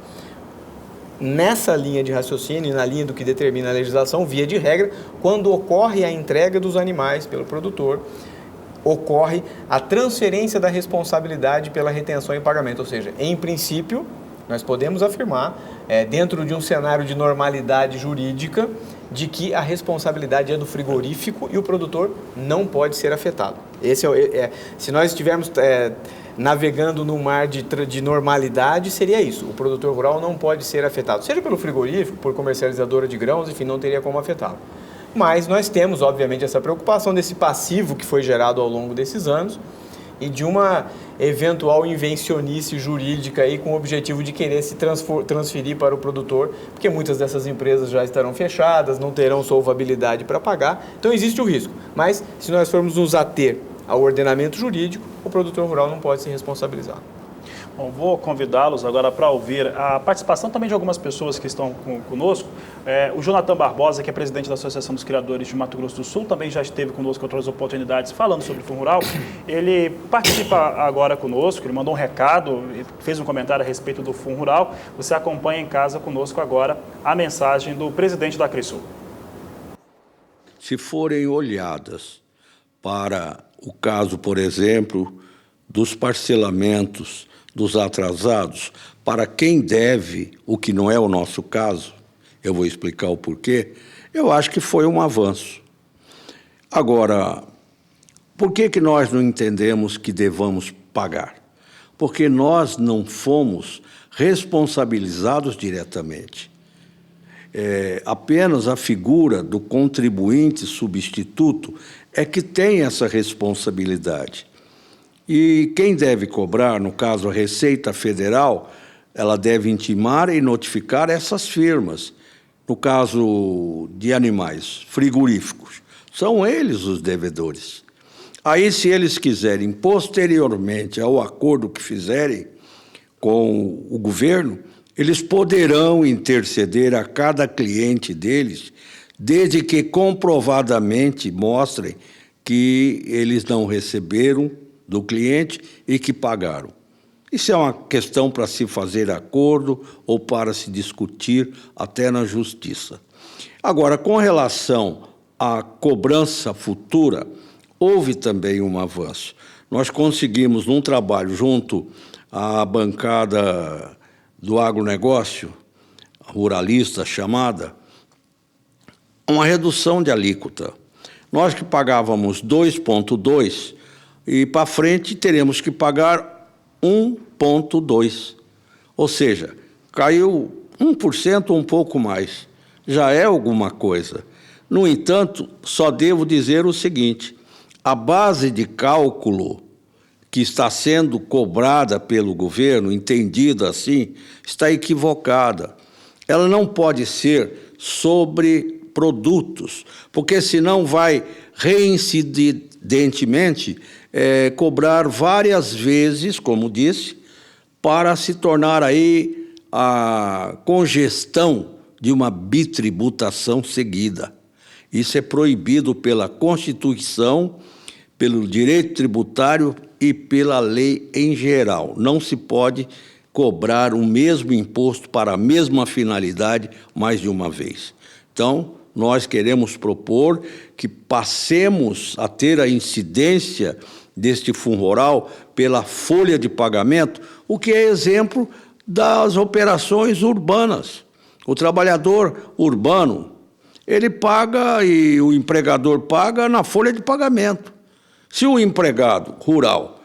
Nessa linha de raciocínio, na linha do que determina a legislação, via de regra, quando ocorre a entrega dos animais pelo produtor, ocorre a transferência da responsabilidade pela retenção e pagamento. Ou seja, em princípio, nós podemos afirmar, dentro de um cenário de normalidade jurídica, de que a responsabilidade é do frigorífico e o produtor não pode ser afetado. Se nós estivermos navegando no mar de normalidade, seria isso. O produtor rural não pode ser afetado, seja pelo frigorífico, por comercializadora de grãos, enfim, não teria como afetá-lo. Mas nós temos, obviamente, essa preocupação desse passivo que foi gerado ao longo desses anos e de uma eventual invencionice jurídica aí com o objetivo de querer se transferir para o produtor, porque muitas dessas empresas já estarão fechadas, não terão solvabilidade para pagar, então existe o risco. Mas se nós formos nos ater ao ordenamento jurídico, o produtor rural não pode ser responsabilizado. Bom, vou convidá-los agora para ouvir a participação também de algumas pessoas que estão conosco. O Jonathan Barbosa, que é presidente da Associação dos Criadores de Mato Grosso do Sul, também já esteve conosco em outras oportunidades falando sobre o Fundo Rural. Ele participa agora conosco, ele mandou um recado, fez um comentário a respeito do Fundo Rural. Você acompanha em casa conosco agora a mensagem do presidente da Crisul. Se forem olhadas para o caso, por exemplo, dos parcelamentos dos atrasados, para quem deve, o que não é o nosso caso, eu vou explicar o porquê, eu acho que foi um avanço. Agora, por que nós não entendemos que devamos pagar? Porque nós não fomos responsabilizados diretamente. Apenas a figura do contribuinte substituto é que tem essa responsabilidade. E quem deve cobrar, no caso a Receita Federal, ela deve intimar e notificar essas firmas. No caso de animais frigoríficos, são eles os devedores. Aí, se eles quiserem, posteriormente ao acordo que fizerem com o governo, eles poderão interceder a cada cliente deles, desde que comprovadamente mostrem que eles não receberam do cliente e que pagaram. Isso é uma questão para se fazer acordo ou para se discutir até na justiça. Agora, com relação à cobrança futura, houve também um avanço. Nós conseguimos, num trabalho junto à bancada do agronegócio, ruralista chamada, uma redução de alíquota. Nós que pagávamos 2,2%, e para frente teremos que pagar 1,2%. Ou seja, caiu 1%, um pouco mais. Já é alguma coisa. No entanto, só devo dizer o seguinte: a base de cálculo que está sendo cobrada pelo governo, entendida assim, está equivocada. Ela não pode ser sobre produtos, porque senão vai reincidentemente cobrar várias vezes, como disse, para se tornar aí a congestão de uma bitributação seguida. Isso é proibido pela Constituição, pelo direito tributário e pela lei em geral. Não se pode cobrar o mesmo imposto para a mesma finalidade mais de uma vez. Então, nós queremos propor que passemos a ter a incidência deste Fundo Rural pela folha de pagamento, o que é exemplo das operações urbanas. O trabalhador urbano, ele paga e o empregador paga na folha de pagamento. Se o empregado rural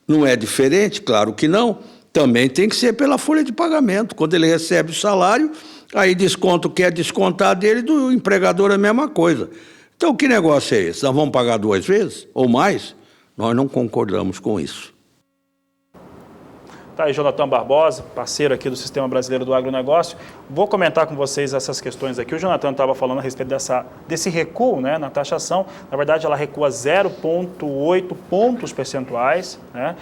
não é diferente, claro que não, também tem que ser pela folha de pagamento. Quando ele recebe o salário, aí desconta o que é descontar dele, do empregador é a mesma coisa. Então, que negócio é esse? Nós vamos pagar 2 vezes ou mais? Nós não concordamos com isso. Tá aí Jonathan Barbosa, parceiro aqui do Sistema Brasileiro do Agronegócio. Vou comentar com vocês essas questões aqui. O Jonathan estava falando a respeito desse recuo, né, na taxação. Na verdade, ela recua 0,8 pontos percentuais, né?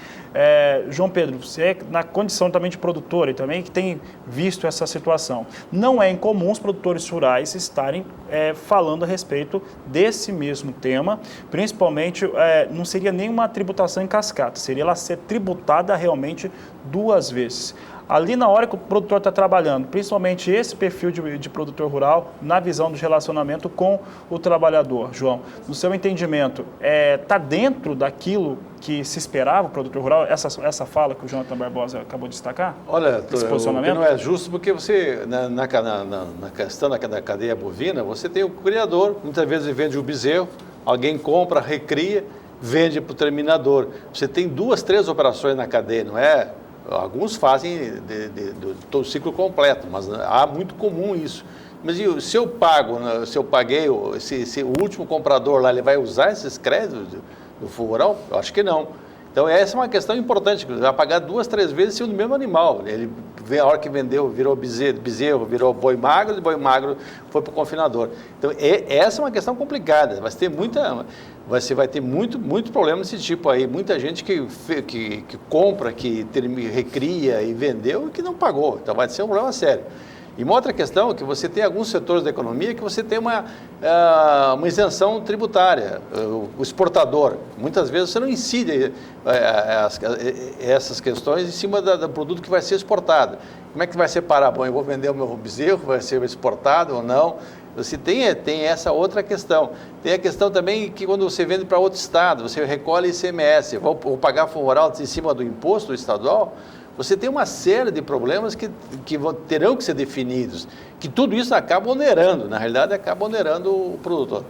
João Pedro, você na condição também de produtor e também que tem visto essa situação, não é incomum os produtores rurais estarem falando a respeito desse mesmo tema, principalmente não seria nenhuma tributação em cascata, seria ela ser tributada realmente 2 vezes. Ali na hora que o produtor está trabalhando, principalmente esse perfil de produtor rural, na visão do relacionamento com o trabalhador, João, no seu entendimento, está dentro daquilo que se esperava o produtor rural, essa fala que o Jonathan Barbosa acabou de destacar? Olha, esse posicionamento? não é justo porque você, na questão da cadeia bovina, você tem o criador, muitas vezes vende o bezerro, alguém compra, recria, vende para o terminador. Você tem 2, 3 operações na cadeia, não é? Alguns fazem todo o ciclo completo, mas há muito comum isso. Mas se eu paguei, se o último comprador lá ele vai usar esses créditos do fundo rural? Eu acho que não. Então essa é uma questão importante, ele vai pagar 2, 3 vezes se o mesmo animal. Ele a hora que vendeu, virou bezerro, virou boi magro, e boi magro foi para o confinador. Então essa é uma questão complicada, você vai ter muito problema desse tipo aí. Muita gente que compra, que recria e vendeu e que não pagou. Então vai ser um problema sério. E uma outra questão é que você tem alguns setores da economia que você tem uma isenção tributária. O exportador, muitas vezes você não incide essas questões em cima do produto que vai ser exportado. Como é que vai separar? Bom, eu vou vender o meu bezerro, vai ser exportado ou não? Você tem essa outra questão. Tem a questão também que quando você vende para outro estado, você recolhe ICMS, vou pagar fundo rural em cima do imposto estadual. Você tem uma série de problemas que terão que ser definidos, que tudo isso acaba onerando, na realidade acaba onerando o produtor.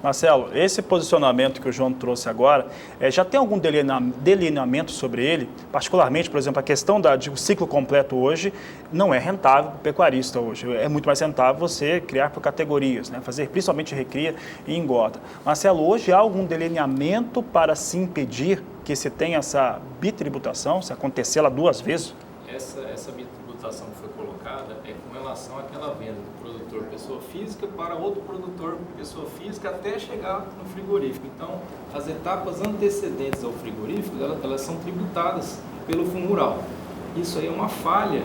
Marcelo, esse posicionamento que o João trouxe agora, já tem algum delineamento sobre ele? Particularmente, por exemplo, a questão do ciclo completo hoje não é rentável para o pecuarista hoje. É muito mais rentável você criar por categorias, né? Fazer principalmente recria e engorda. Marcelo, hoje há algum delineamento para se impedir que se tenha essa bitributação, se acontecer ela 2 vezes? Essa bitributação que foi colocada é com relação àquela venda do produtor pessoa física para outro produtor pessoa física até chegar no frigorífico. Então, as etapas antecedentes ao frigorífico, elas são tributadas pelo Fundo Rural. Isso aí é uma falha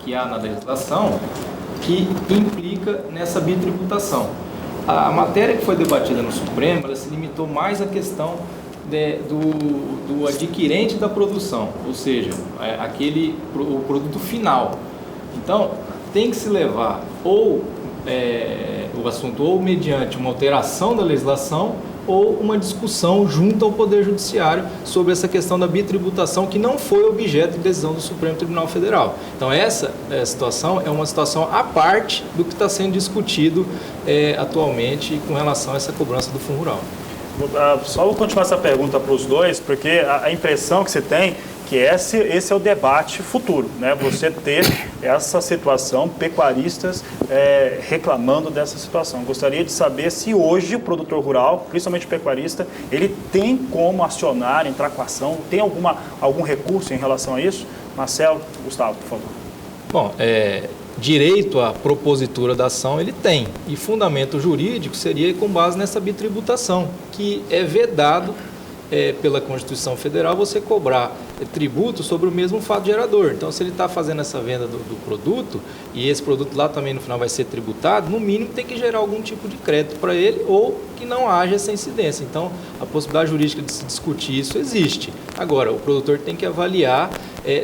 que há na legislação que implica nessa bitributação. A matéria que foi debatida no Supremo, ela se limitou mais à questão do adquirente da produção, ou seja, o produto final. Então, tem que se levar o assunto ou mediante uma alteração da legislação ou uma discussão junto ao Poder Judiciário sobre essa questão da bitributação que não foi objeto de decisão do Supremo Tribunal Federal. Então essa situação é uma situação à parte do que está sendo discutido atualmente com relação a essa cobrança do Fundo Rural. Só vou continuar essa pergunta para os dois, porque a impressão que você tem que esse é o debate futuro, né? Você ter essa situação, pecuaristas reclamando dessa situação. Gostaria de saber se hoje o produtor rural, principalmente o pecuarista, ele tem como acionar, entrar com ação, tem algum recurso em relação a isso? Marcelo, Gustavo, por favor. Bom, direito à propositura da ação ele tem, e fundamento jurídico seria com base nessa bitributação, que é vedado pela Constituição Federal você cobrar tributo sobre o mesmo fato gerador. Então, se ele está fazendo essa venda do produto e esse produto lá também no final vai ser tributado, no mínimo tem que gerar algum tipo de crédito para ele ou que não haja essa incidência. Então, a possibilidade jurídica de se discutir isso existe. Agora, o produtor tem que avaliar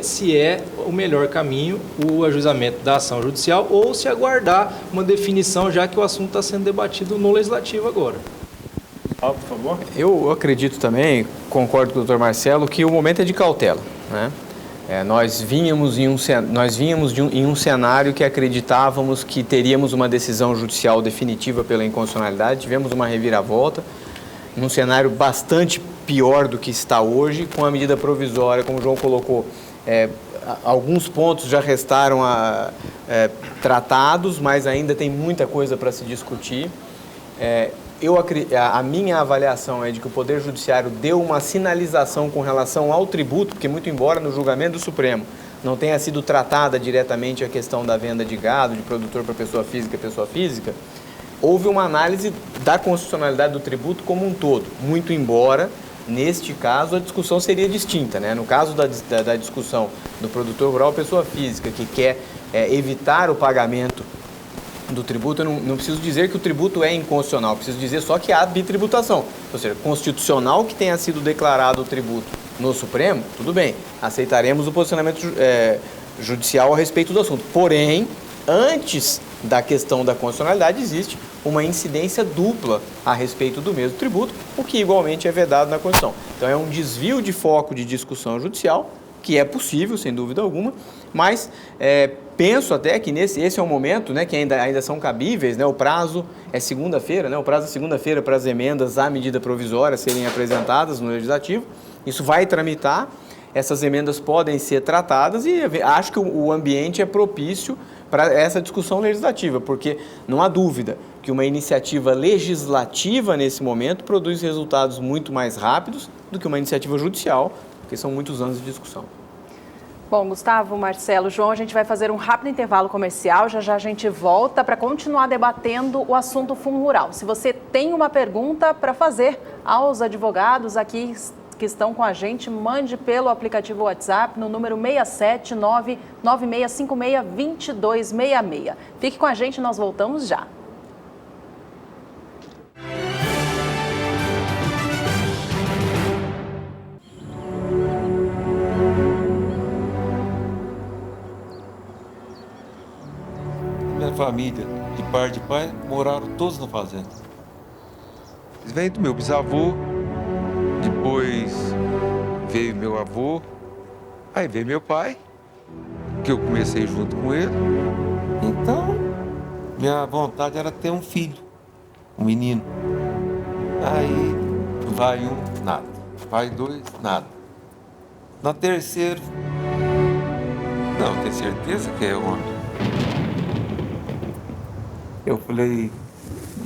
se é o melhor caminho o ajuizamento da ação judicial ou se aguardar uma definição, já que o assunto está sendo debatido no Legislativo agora. Por favor. Eu acredito também, concordo com o doutor Marcelo, que o momento é de cautela, né? Nós vínhamos em um cenário que acreditávamos que teríamos uma decisão judicial definitiva pela inconstitucionalidade, tivemos uma reviravolta, num cenário bastante pior do que está hoje, com a medida provisória, como o João colocou, alguns pontos já restaram tratados, mas ainda tem muita coisa para se discutir. A minha avaliação é de que o Poder Judiciário deu uma sinalização com relação ao tributo, porque muito embora no julgamento do Supremo não tenha sido tratada diretamente a questão da venda de gado, de produtor para pessoa física, houve uma análise da constitucionalidade do tributo como um todo, muito embora, neste caso, a discussão seria distinta, né? No caso da discussão do produtor rural, pessoa física, que quer evitar o pagamento do tributo, eu não preciso dizer que o tributo é inconstitucional, preciso dizer só que há bitributação. Ou seja, constitucional que tenha sido declarado o tributo no Supremo, tudo bem, aceitaremos o posicionamento judicial a respeito do assunto. Porém, antes da questão da constitucionalidade, existe uma incidência dupla a respeito do mesmo tributo, o que igualmente é vedado na Constituição. Então, é um desvio de foco de discussão judicial, que é possível, sem dúvida alguma, mas penso até que esse é um momento, né, que ainda são cabíveis, né, o prazo é segunda-feira, né, o prazo é segunda-feira para as emendas à medida provisória serem apresentadas no Legislativo. Isso vai tramitar, essas emendas podem ser tratadas e acho que o ambiente é propício para essa discussão legislativa, porque não há dúvida que uma iniciativa legislativa nesse momento produz resultados muito mais rápidos do que uma iniciativa judicial, porque são muitos anos de discussão. Bom, Gustavo, Marcelo, João, a gente vai fazer um rápido intervalo comercial, já a gente volta para continuar debatendo o assunto Fundo Rural. Se você tem uma pergunta para fazer aos advogados aqui que estão com a gente, mande pelo aplicativo WhatsApp no número 67996562266. Fique com a gente, nós voltamos já. Minha família, de pai, moraram todos na fazenda. Eles vêm do meu bisavô, depois veio meu avô, aí veio meu pai, que eu comecei junto com ele. Então, minha vontade era ter um filho, um menino. Aí vai um, nada. Vai dois, nada. Na terceira, não, tenho certeza que é homem. Eu falei,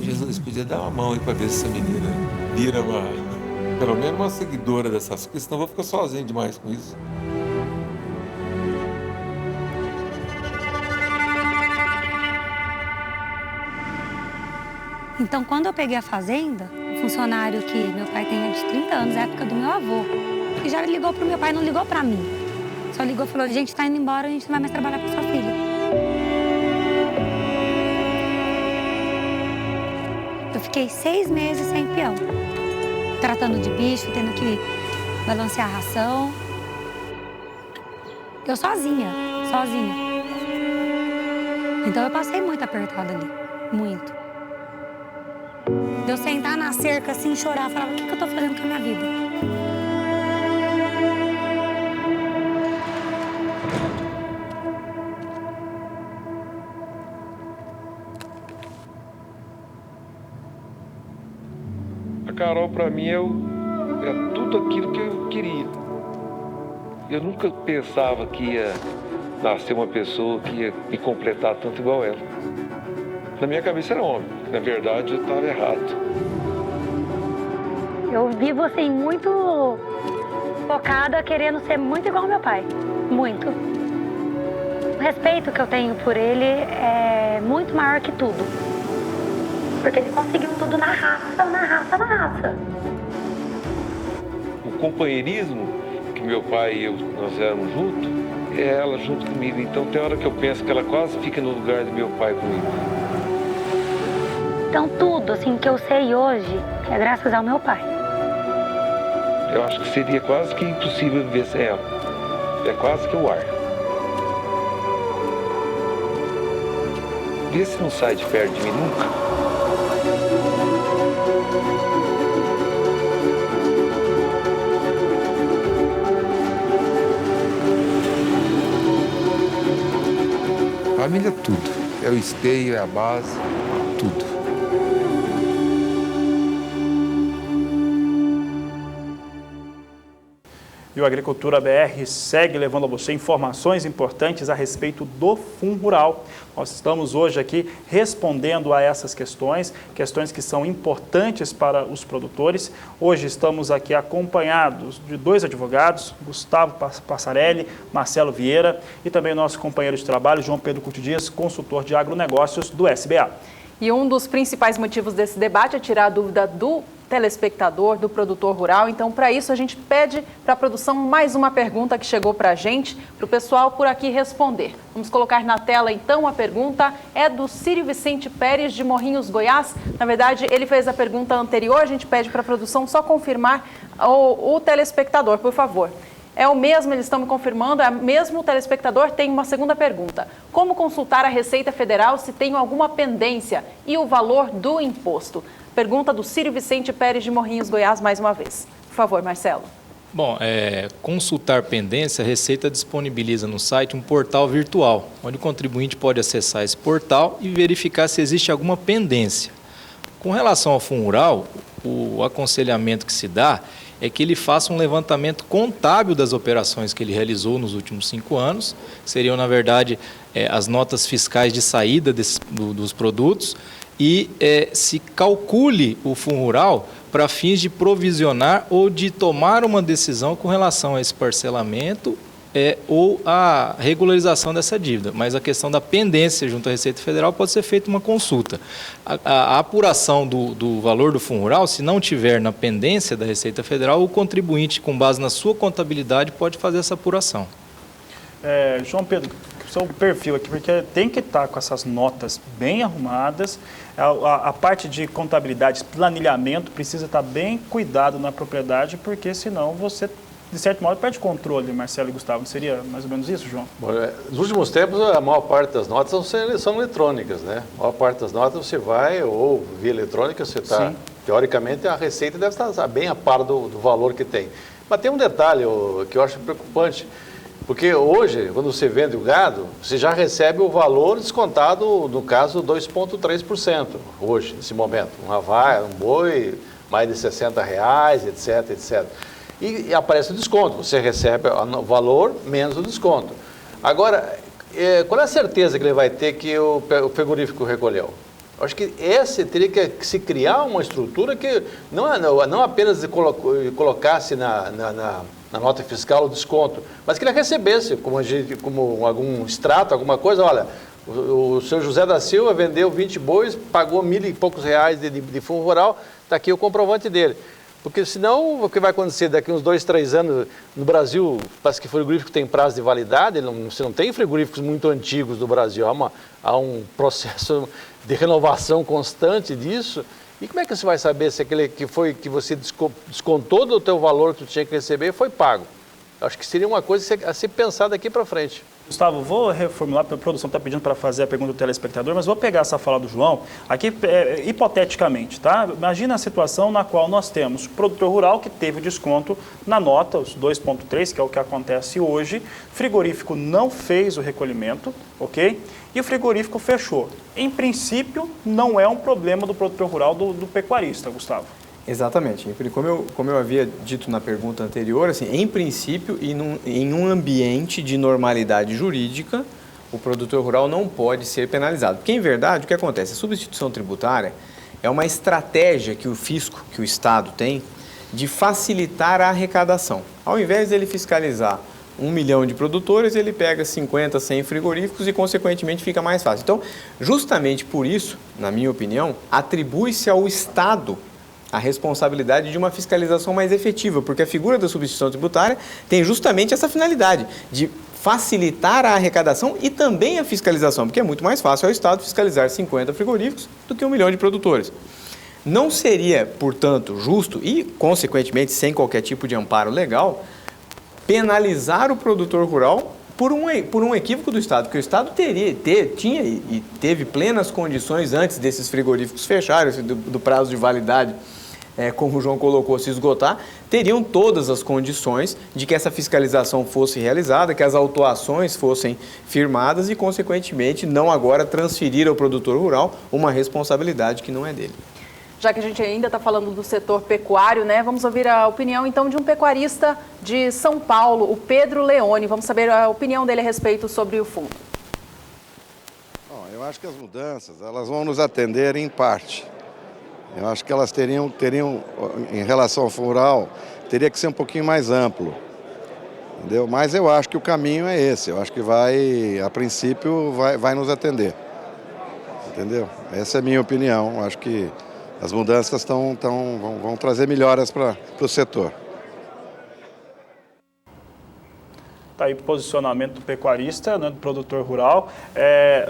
Jesus, podia dar uma mão aí para ver se essa menina vira pelo menos uma seguidora dessas coisas, senão eu vou ficar sozinho demais com isso. Então, quando eu peguei a fazenda, o funcionário que meu pai tem de 30 anos, é a época do meu avô, que já ligou pro meu pai, não ligou pra mim. Só ligou e falou, a gente tá indo embora, a gente não vai mais trabalhar com sua filha. Eu fiquei 6 meses sem peão, tratando de bicho, tendo que balancear a ração. Eu sozinha. Então eu passei muito apertada ali, muito. De eu sentar na cerca assim, chorar, falava, o que eu tô fazendo com a minha vida? A Carol, para mim, é tudo aquilo que eu queria. Eu nunca pensava que ia nascer uma pessoa que ia me completar tanto igual ela. Na minha cabeça era homem. Na verdade, eu estava errado. Eu vivo assim, muito focada, querendo ser muito igual ao meu pai. Muito. O respeito que eu tenho por ele é muito maior que tudo. Porque ele conseguiu tudo na raça. O companheirismo que meu pai e eu, nós éramos juntos, é ela junto comigo. Então tem hora que eu penso que ela quase fica no lugar do meu pai comigo. Então tudo assim que eu sei hoje é graças ao meu pai. Eu acho que seria quase que impossível viver sem ela. É quase que o ar. Vê se não sai de perto de mim nunca. Família é tudo. É o esteio, é a base, tudo. E o Agricultura BR segue levando a você informações importantes a respeito do Fundo Rural. Nós estamos hoje aqui respondendo a essas questões que são importantes para os produtores. Hoje estamos aqui acompanhados de 2 advogados, Gustavo Passarelli, Marcelo Vieira e também o nosso companheiro de trabalho, João Pedro Couto Dias, consultor de agronegócios do SBA. E um dos principais motivos desse debate é tirar a dúvida do telespectador, do produtor rural. Então, para isso, a gente pede para a produção mais uma pergunta que chegou para a gente, para o pessoal por aqui responder. Vamos colocar na tela, então, a pergunta é do Círio Vicente Pérez, de Morrinhos, Goiás. Na verdade, ele fez a pergunta anterior, a gente pede para a produção só confirmar o telespectador, por favor. É o mesmo, eles estão me confirmando, é o mesmo telespectador. Tem uma segunda pergunta. Como consultar a Receita Federal se tem alguma pendência e o valor do imposto? Pergunta do Círio Vicente Pérez de Morrinhos, Goiás, mais uma vez. Por favor, Marcelo. Bom, consultar pendência, a Receita disponibiliza no site um portal virtual, onde o contribuinte pode acessar esse portal e verificar se existe alguma pendência. Com relação ao Fundo Rural, o aconselhamento que se dá é que ele faça um levantamento contábil das operações que ele realizou nos últimos 5 anos, que seriam, na verdade, as notas fiscais de saída dos produtos, e se calcule o Fundo Rural para fins de provisionar ou de tomar uma decisão com relação a esse parcelamento ou a regularização dessa dívida. Mas a questão da pendência junto à Receita Federal pode ser feita uma consulta. A apuração do valor do Fundo Rural, se não tiver na pendência da Receita Federal, o contribuinte, com base na sua contabilidade, pode fazer essa apuração. João Pedro, seu perfil aqui, porque tem que estar com essas notas bem arrumadas, a parte de contabilidade, planilhamento, precisa estar bem cuidado na propriedade, porque senão você, de certo modo, perde controle, Marcelo e Gustavo. Não seria mais ou menos isso, João? Bom, nos últimos tempos, a maior parte das notas são eletrônicas, né? A maior parte das notas você vai, ou via eletrônica, você está, teoricamente, a Receita deve estar bem a par do valor que tem. Mas tem um detalhe que eu acho preocupante, porque hoje, quando você vende o gado, você já recebe o valor descontado, no caso, 2,3%, hoje, nesse momento. Uma vaca, um boi, mais de R$60, etc, etc. E aparece o desconto, você recebe o valor menos o desconto. Agora, qual é a certeza que ele vai ter que o frigorífico recolheu? Eu acho que teria que se criar uma estrutura que não apenas colocasse na nota fiscal o desconto, mas que ele recebesse, como algum extrato, alguma coisa. Olha, o seu José da Silva vendeu 20 bois, pagou R$1.000 e poucos de Fundo Rural, está aqui o comprovante dele. Porque senão, o que vai acontecer daqui uns 2, 3 anos, no Brasil, parece que frigorífico tem prazo de validade, você não tem frigoríficos muito antigos no Brasil, há um processo de renovação constante disso. E como é que você vai saber se aquele que você descontou do teu valor que tu tinha que receber foi pago? Eu acho que seria uma coisa a ser pensada daqui para frente. Gustavo, vou reformular, a produção está pedindo para fazer a pergunta do telespectador, mas vou pegar essa fala do João, aqui hipoteticamente, tá? Imagina a situação na qual nós temos o produtor rural que teve o desconto na nota, os 2,3, que é o que acontece hoje, frigorífico não fez o recolhimento, ok? E o frigorífico fechou. Em princípio, não é um problema do produtor rural, do pecuarista, Gustavo. Exatamente. Como eu havia dito na pergunta anterior, assim, em princípio, em um ambiente de normalidade jurídica, o produtor rural não pode ser penalizado. Porque, em verdade, o que acontece? A substituição tributária é uma estratégia que o fisco, que o Estado tem, de facilitar a arrecadação. Ao invés de ele fiscalizar 1 milhão de produtores, ele pega 50, 100 frigoríficos e, consequentemente, fica mais fácil. Então, justamente por isso, na minha opinião, atribui-se ao Estado a responsabilidade de uma fiscalização mais efetiva, porque a figura da substituição tributária tem justamente essa finalidade de facilitar a arrecadação e também a fiscalização, porque é muito mais fácil ao Estado fiscalizar 50 frigoríficos do que 1 milhão de produtores. Não seria, portanto, justo e, consequentemente, sem qualquer tipo de amparo legal, penalizar o produtor rural por um equívoco do Estado, porque o Estado tinha e teve plenas condições antes desses frigoríficos fecharem, do prazo de validade, como o João colocou, se esgotar, teriam todas as condições de que essa fiscalização fosse realizada, que as autuações fossem firmadas e, consequentemente, não agora transferir ao produtor rural uma responsabilidade que não é dele. Já que a gente ainda está falando do setor pecuário, né? Vamos ouvir a opinião, então, de um pecuarista de São Paulo, o Pedro Leone. Vamos saber a opinião dele a respeito sobre o fundo. Bom, eu acho que as mudanças, elas vão nos atender em parte. Eu acho que elas teriam em relação ao fundo rural, teria que ser um pouquinho mais amplo. Entendeu? Mas eu acho que o caminho é esse. Eu acho que a princípio, vai nos atender. Entendeu? Essa é a minha opinião. Eu acho que as mudanças vão trazer melhoras para o setor. Está aí o posicionamento do pecuarista, né, do produtor rural.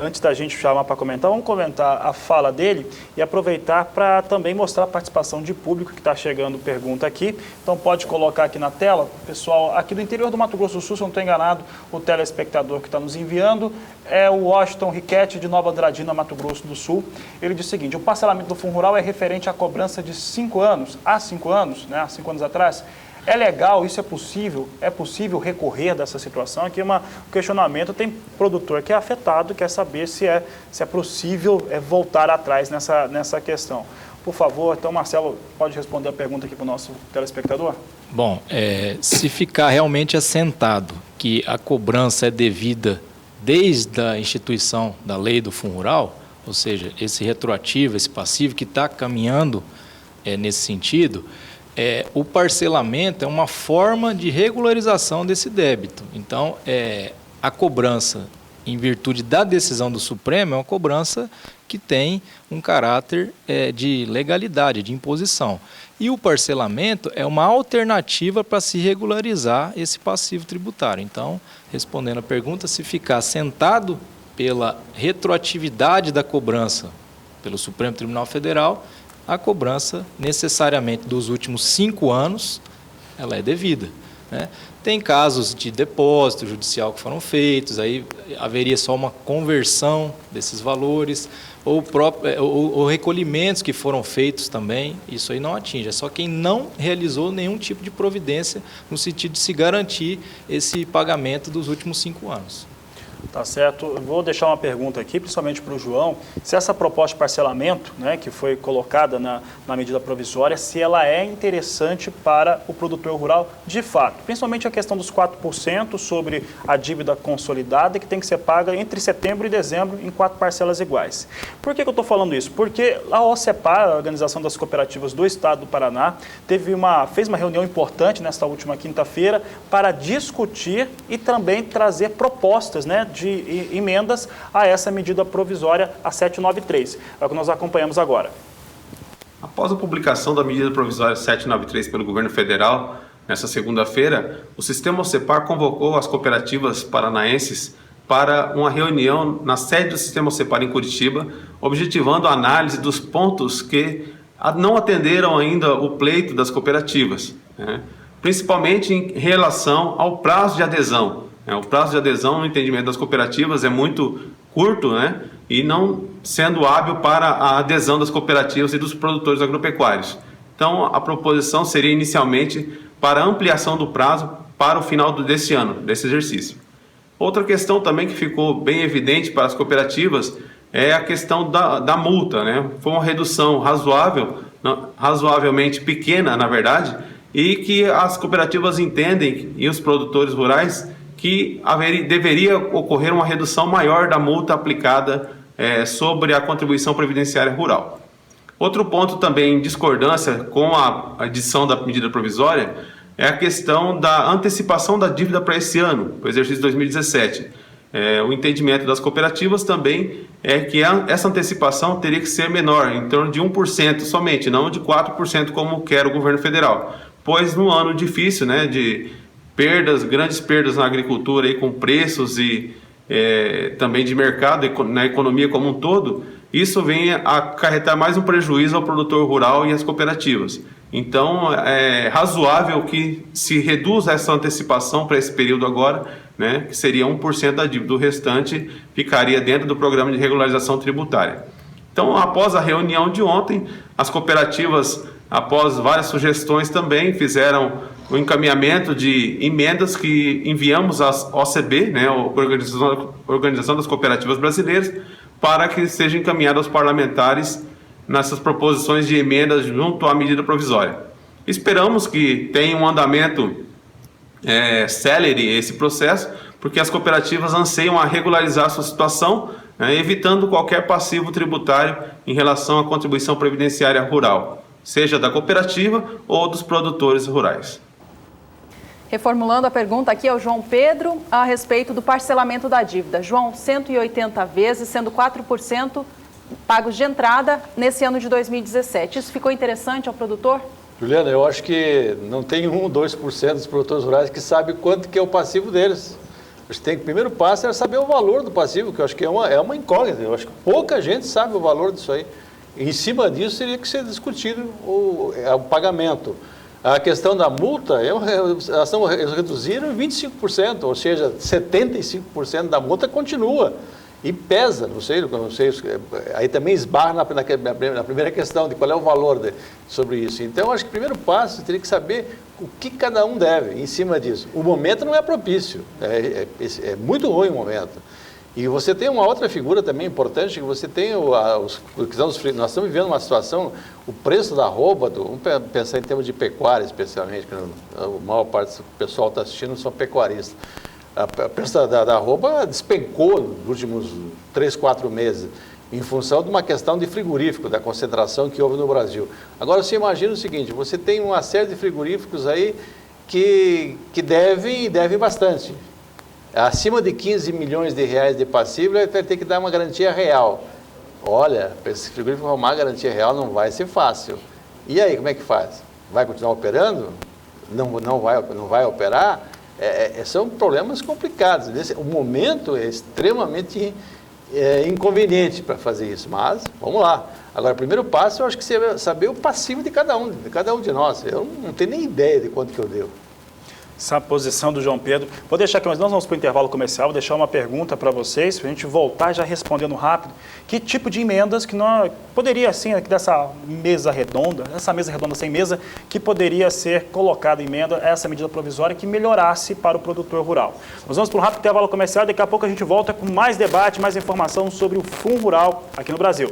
Antes da gente chamar para comentar, vamos comentar a fala dele e aproveitar para também mostrar a participação de público que está chegando pergunta aqui. Então pode colocar aqui na tela, pessoal, aqui do interior do Mato Grosso do Sul, se eu não estou enganado, o telespectador que está nos enviando é o Washington Riquete, de Nova Andradina, Mato Grosso do Sul. Ele diz o seguinte: o parcelamento do fundo rural é referente à cobrança de 5 anos, há 5 anos, né, há 5 anos atrás. É legal, isso é possível? É possível recorrer dessa situação? Aqui um questionamento, tem produtor que é afetado, quer saber se é possível voltar atrás nessa questão. Por favor, então, Marcelo, pode responder a pergunta aqui para o nosso telespectador? Bom, se ficar realmente assentado que a cobrança é devida desde a instituição da lei do fundo rural, ou seja, esse retroativo, esse passivo que está caminhando nesse sentido, o parcelamento é uma forma de regularização desse débito. Então, a cobrança, em virtude da decisão do Supremo, é uma cobrança que tem um caráter de legalidade, de imposição. E o parcelamento é uma alternativa para se regularizar esse passivo tributário. Então, respondendo a pergunta, se ficar assentado pela retroatividade da cobrança pelo Supremo Tribunal Federal, a cobrança necessariamente dos últimos 5 anos, ela é devida, né? Tem casos de depósito judicial que foram feitos, aí haveria só uma conversão desses valores, ou recolhimentos que foram feitos também, isso aí não atinge, é só quem não realizou nenhum tipo de providência no sentido de se garantir esse pagamento dos últimos 5 anos. Tá certo. Eu vou deixar uma pergunta aqui, principalmente para o João, se essa proposta de parcelamento, né, que foi colocada na medida provisória, se ela é interessante para o produtor rural de fato. Principalmente a questão dos 4% sobre a dívida consolidada, que tem que ser paga entre setembro e dezembro em 4 parcelas iguais. Por que eu estou falando isso? Porque a OCEPAR, a Organização das Cooperativas do Estado do Paraná, fez uma reunião importante nesta última quinta-feira para discutir e também trazer propostas, né, de emendas a essa medida provisória, a 793. É o que nós acompanhamos agora. Após a publicação da medida provisória 793 pelo governo federal, nesta segunda-feira, o sistema OCEPAR convocou as cooperativas paranaenses para uma reunião na sede do sistema OCEPAR em Curitiba, objetivando a análise dos pontos que não atenderam ainda o pleito das cooperativas, né? Principalmente em relação ao prazo de adesão. O prazo de adesão, no entendimento das cooperativas, é muito curto, né? E não sendo hábil para a adesão das cooperativas e dos produtores agropecuários. Então, a proposição seria inicialmente para ampliação do prazo para o final desse ano, desse exercício. Outra questão também que ficou bem evidente para as cooperativas é a questão da multa, né? Foi uma redução razoavelmente pequena, na verdade, e que as cooperativas entendem, e os produtores rurais, que deveria ocorrer uma redução maior da multa aplicada sobre a contribuição previdenciária rural. Outro ponto também em discordância com a edição da medida provisória é a questão da antecipação da dívida para esse ano, para o exercício 2017. O entendimento das cooperativas também é que essa antecipação teria que ser menor, em torno de 1% somente, não de 4% como quer o governo federal. Pois no ano difícil, né, de grandes perdas na agricultura, aí, com preços e também de mercado, na economia como um todo, isso vem a acarretar mais um prejuízo ao produtor rural e às cooperativas. Então, é razoável que se reduza essa antecipação para esse período agora, né, que seria 1% da dívida, o restante ficaria dentro do programa de regularização tributária. Então, após a reunião de ontem, as cooperativas, após várias sugestões, também fizeram o encaminhamento de emendas que enviamos à OCB, né, a Organização das Cooperativas Brasileiras, para que seja encaminhado aos parlamentares nessas proposições de emendas junto à medida provisória. Esperamos que tenha um andamento célere esse processo, porque as cooperativas anseiam a regularizar sua situação, evitando qualquer passivo tributário em relação à contribuição previdenciária rural, seja da cooperativa ou dos produtores rurais. Reformulando a pergunta aqui ao João Pedro a respeito do parcelamento da dívida. João, 180 vezes, sendo 4% pagos de entrada nesse ano de 2017. Isso ficou interessante ao produtor? Juliana, eu acho que não tem 1, 2% dos produtores rurais que sabe quanto que é o passivo deles. Acho que o primeiro passo é saber o valor do passivo, que eu acho que é uma incógnita. Eu acho que pouca gente sabe o valor disso aí. Em cima disso, teria que ser discutido o pagamento. A questão da multa, eles reduziram 25%, ou seja, 75% da multa continua. E pesa, não sei, aí também esbarra na primeira questão de qual é o valor sobre isso. Então, acho que o primeiro passo teria que saber o que cada um deve em cima disso. O momento não é propício, é muito ruim o momento. E você tem uma outra figura também importante, que você tem nós estamos vivendo uma situação, o preço da arroba, vamos pensar em termos de pecuária especialmente, que a maior parte do pessoal está assistindo são pecuaristas. A preço da arroba despencou nos últimos 3, 4 meses, em função de uma questão de frigorífico, da concentração que houve no Brasil. Agora, você imagina o seguinte, você tem uma série de frigoríficos aí que devem bastante. Acima de 15 milhões de reais de passivo, ele vai ter que dar uma garantia real. Olha, para esse frigorífico arrumar a garantia real não vai ser fácil. E aí, como é que faz? Vai continuar operando? Não vai operar? São problemas complicados. O momento é extremamente inconveniente para fazer isso, mas vamos lá. Agora, o primeiro passo, eu acho que é saber o passivo de cada um de nós. Eu não tenho nem ideia de quanto que eu devo. Essa posição do João Pedro. Vou deixar aqui, mas nós vamos para o intervalo comercial, vou deixar uma pergunta para vocês, para a gente voltar já respondendo rápido. Que tipo de emendas que nós poderia, assim, dessa mesa redonda sem mesa, que poderia ser colocada emenda essa medida provisória que melhorasse para o produtor rural? Nós vamos para um rápido intervalo comercial, daqui a pouco a gente volta com mais debate, mais informação sobre o Fundo Rural aqui no Brasil.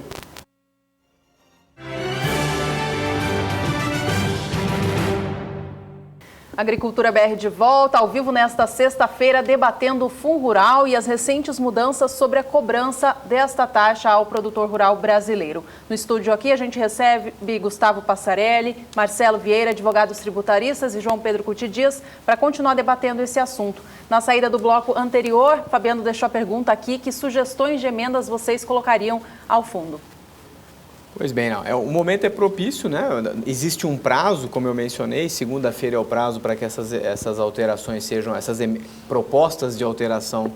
Agricultura BR de volta, ao vivo nesta sexta-feira, debatendo o Fundo Rural e as recentes mudanças sobre a cobrança desta taxa ao produtor rural brasileiro. No estúdio aqui a gente recebe Gustavo Passarelli, Marcelo Vieira, advogados tributaristas, e João Pedro Cuti Dias, para continuar debatendo esse assunto. Na saída do bloco anterior, Fabiano deixou a pergunta aqui: que sugestões de emendas vocês colocariam ao fundo? Pois bem, o momento é propício, né? Existe um prazo, como eu mencionei, segunda-feira é o prazo para que essas alterações sejam, essas propostas de alteração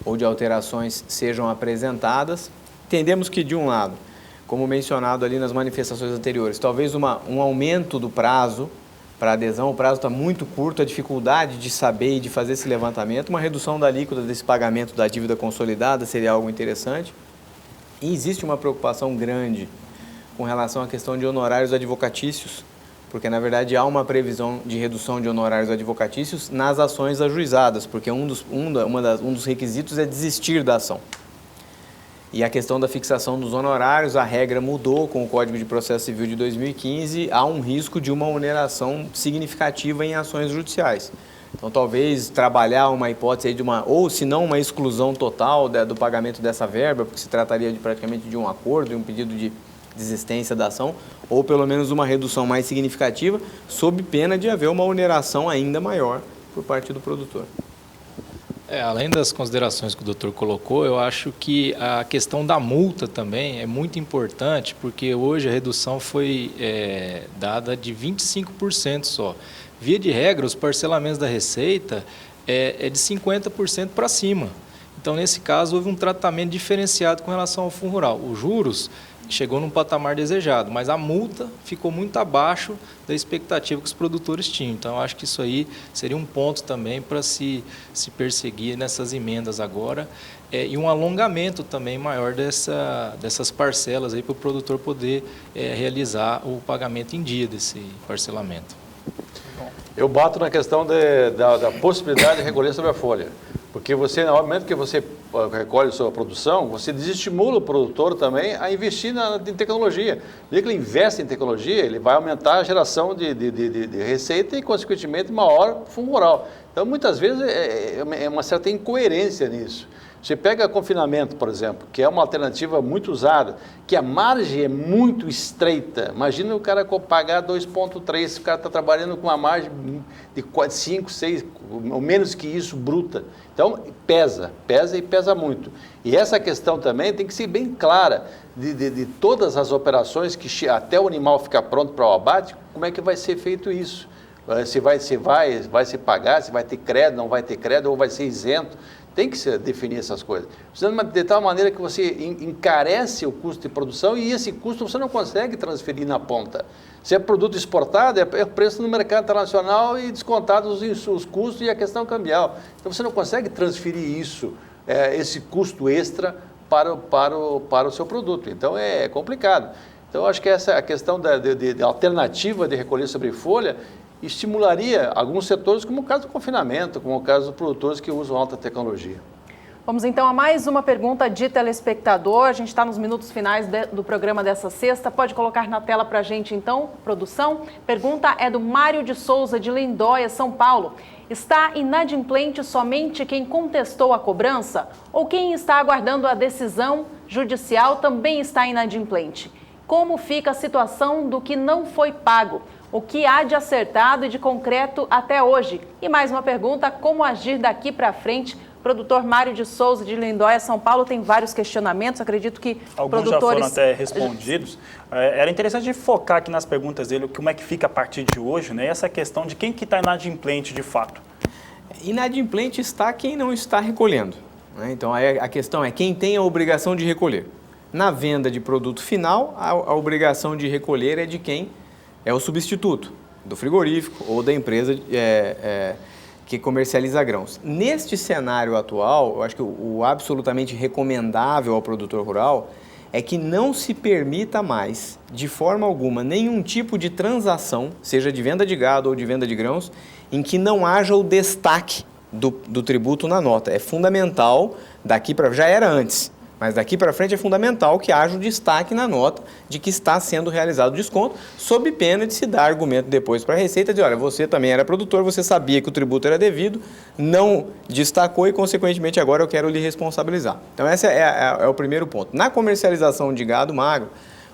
ou de alterações sejam apresentadas. Entendemos que, de um lado, como mencionado ali nas manifestações anteriores, talvez um aumento do prazo para adesão, o prazo está muito curto, a dificuldade de saber e de fazer esse levantamento, uma redução da alíquota desse pagamento da dívida consolidada seria algo interessante. E existe uma preocupação grande com relação à questão de honorários advocatícios, porque, na verdade, há uma previsão de redução de honorários advocatícios nas ações ajuizadas, porque um dos requisitos é desistir da ação. E a questão da fixação dos honorários, a regra mudou com o Código de Processo Civil de 2015, há um risco de uma oneração significativa em ações judiciais. Então, talvez trabalhar uma hipótese aí ou se não uma exclusão total do pagamento dessa verba, porque se trataria praticamente de um acordo e um pedido de desistência da ação, ou pelo menos uma redução mais significativa, sob pena de haver uma oneração ainda maior por parte do produtor. Além das considerações que o doutor colocou, eu acho que a questão da multa também é muito importante, porque hoje a redução foi dada de 25% só. Via de regra, os parcelamentos da Receita é de 50% para cima. Então, nesse caso, houve um tratamento diferenciado com relação ao Fundo Rural. Os juros chegou num patamar desejado, mas a multa ficou muito abaixo da expectativa que os produtores tinham. Então, eu acho que isso aí seria um ponto também para se perseguir nessas emendas agora, e um alongamento também maior dessas parcelas aí para o produtor poder realizar o pagamento em dia desse parcelamento. Eu bato na questão da possibilidade de recolher sobre a folha, porque no momento que você recolhe sua produção, você desestimula o produtor também a investir em tecnologia. No dia que ele investe em tecnologia, ele vai aumentar a geração de receita e, consequentemente, maior fundo rural. Então, muitas vezes, é uma certa incoerência nisso. Você pega confinamento, por exemplo, que é uma alternativa muito usada, que a margem é muito estreita. Imagina o cara pagar 2,3, o cara está trabalhando com uma margem de 5, 6, ou menos que isso, bruta. Então, pesa e pesa muito. E essa questão também tem que ser bem clara de todas as operações que até o animal ficar pronto para o abate, como é que vai ser feito isso? Se vai se pagar, se vai ter crédito, não vai ter crédito, ou vai ser isento. Tem que se definir essas coisas. De tal maneira que você encarece o custo de produção e esse custo você não consegue transferir na ponta. Se é produto exportado, é preço no mercado internacional e descontados os custos e a questão cambial. Então você não consegue transferir isso, esse custo extra para o seu produto. Então é complicado. Então eu acho que essa a questão da alternativa de recolher sobre folha estimularia alguns setores, como o caso do confinamento, como o caso dos produtores que usam alta tecnologia. Vamos então a mais uma pergunta de telespectador. A gente está nos minutos finais do programa dessa sexta. Pode colocar na tela para a gente então, produção. Pergunta é do Mário de Souza, de Lindóia, São Paulo. Está inadimplente somente quem contestou a cobrança? Ou quem está aguardando a decisão judicial também está inadimplente? Como fica a situação do que não foi pago? O que há de acertado e de concreto até hoje? E mais uma pergunta, como agir daqui para frente? O produtor Mário de Souza, de Lindóia, São Paulo, tem vários questionamentos, acredito que alguns já foram até respondidos. Era interessante focar aqui nas perguntas dele, como é que fica a partir de hoje, né? Essa questão de quem que está inadimplente de fato. Inadimplente está quem não está recolhendo, né? Então a questão é quem tem a obrigação de recolher. Na venda de produto final, a obrigação de recolher é de quem é o substituto, do frigorífico ou da empresa que comercializa grãos. Neste cenário atual, eu acho que o absolutamente recomendável ao produtor rural é que não se permita mais, de forma alguma, nenhum tipo de transação, seja de venda de gado ou de venda de grãos, em que não haja o destaque do tributo na nota. É fundamental, já era antes, mas daqui para frente é fundamental que haja o destaque na nota de que está sendo realizado o desconto, sob pena de se dar argumento depois para a Receita de, olha, você também era produtor, você sabia que o tributo era devido, não destacou e, consequentemente, agora eu quero lhe responsabilizar. Então, esse é o primeiro ponto. Na comercialização de gado magro,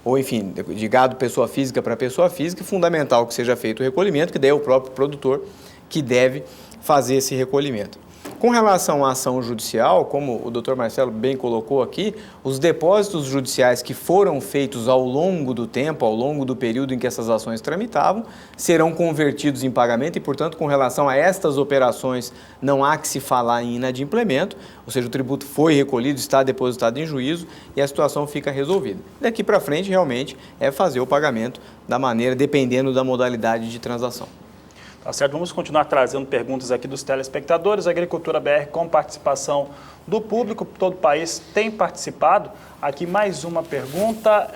ou enfim, de gado pessoa física para pessoa física, é fundamental que seja feito o recolhimento, que daí é o próprio produtor que deve fazer esse recolhimento. Com relação à ação judicial, como o doutor Marcelo bem colocou aqui, os depósitos judiciais que foram feitos ao longo do tempo, ao longo do período em que essas ações tramitavam, serão convertidos em pagamento e, portanto, com relação a estas operações, não há que se falar em inadimplemento, ou seja, o tributo foi recolhido, está depositado em juízo e a situação fica resolvida. Daqui para frente, realmente, é fazer o pagamento da maneira, dependendo da modalidade de transação. Tá certo, vamos continuar trazendo perguntas aqui dos telespectadores. Agricultura BR com participação do público, todo o país tem participado. Aqui mais uma pergunta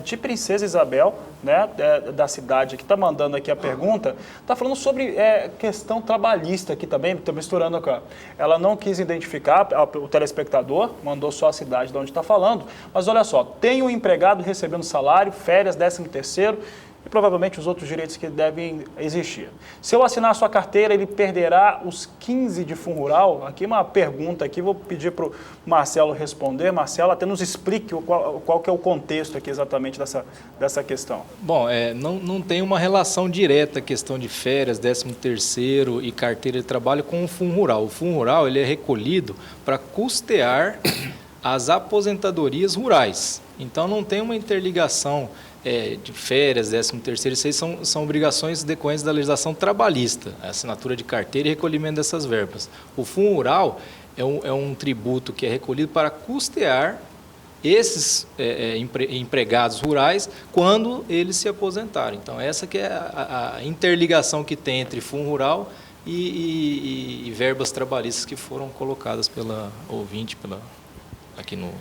de Princesa Isabel, né, da cidade, que está mandando aqui a pergunta. Está falando sobre questão trabalhista aqui também, estou misturando aqui. Ela não quis identificar o telespectador, mandou só a cidade de onde está falando. Mas olha só, tem um empregado recebendo salário, férias, 13º, e provavelmente os outros direitos que devem existir. Se eu assinar a sua carteira, ele perderá os 15 de fundo rural? Aqui uma pergunta, aqui vou pedir para o Marcelo responder. Marcelo, até nos explique qual que é o contexto aqui exatamente dessa questão. Bom, não tem uma relação direta a questão de férias, 13º e carteira de trabalho com o fundo rural. O fundo rural ele é recolhido para custear as aposentadorias rurais. Então não tem uma interligação de férias, 13º, isso aí são obrigações decorrentes da legislação trabalhista, a assinatura de carteira e recolhimento dessas verbas. O fundo rural é um tributo que é recolhido para custear esses empregados rurais quando eles se aposentarem. Então, essa que é a interligação que tem entre fundo rural e verbas trabalhistas que foram colocadas pela ouvinte aqui no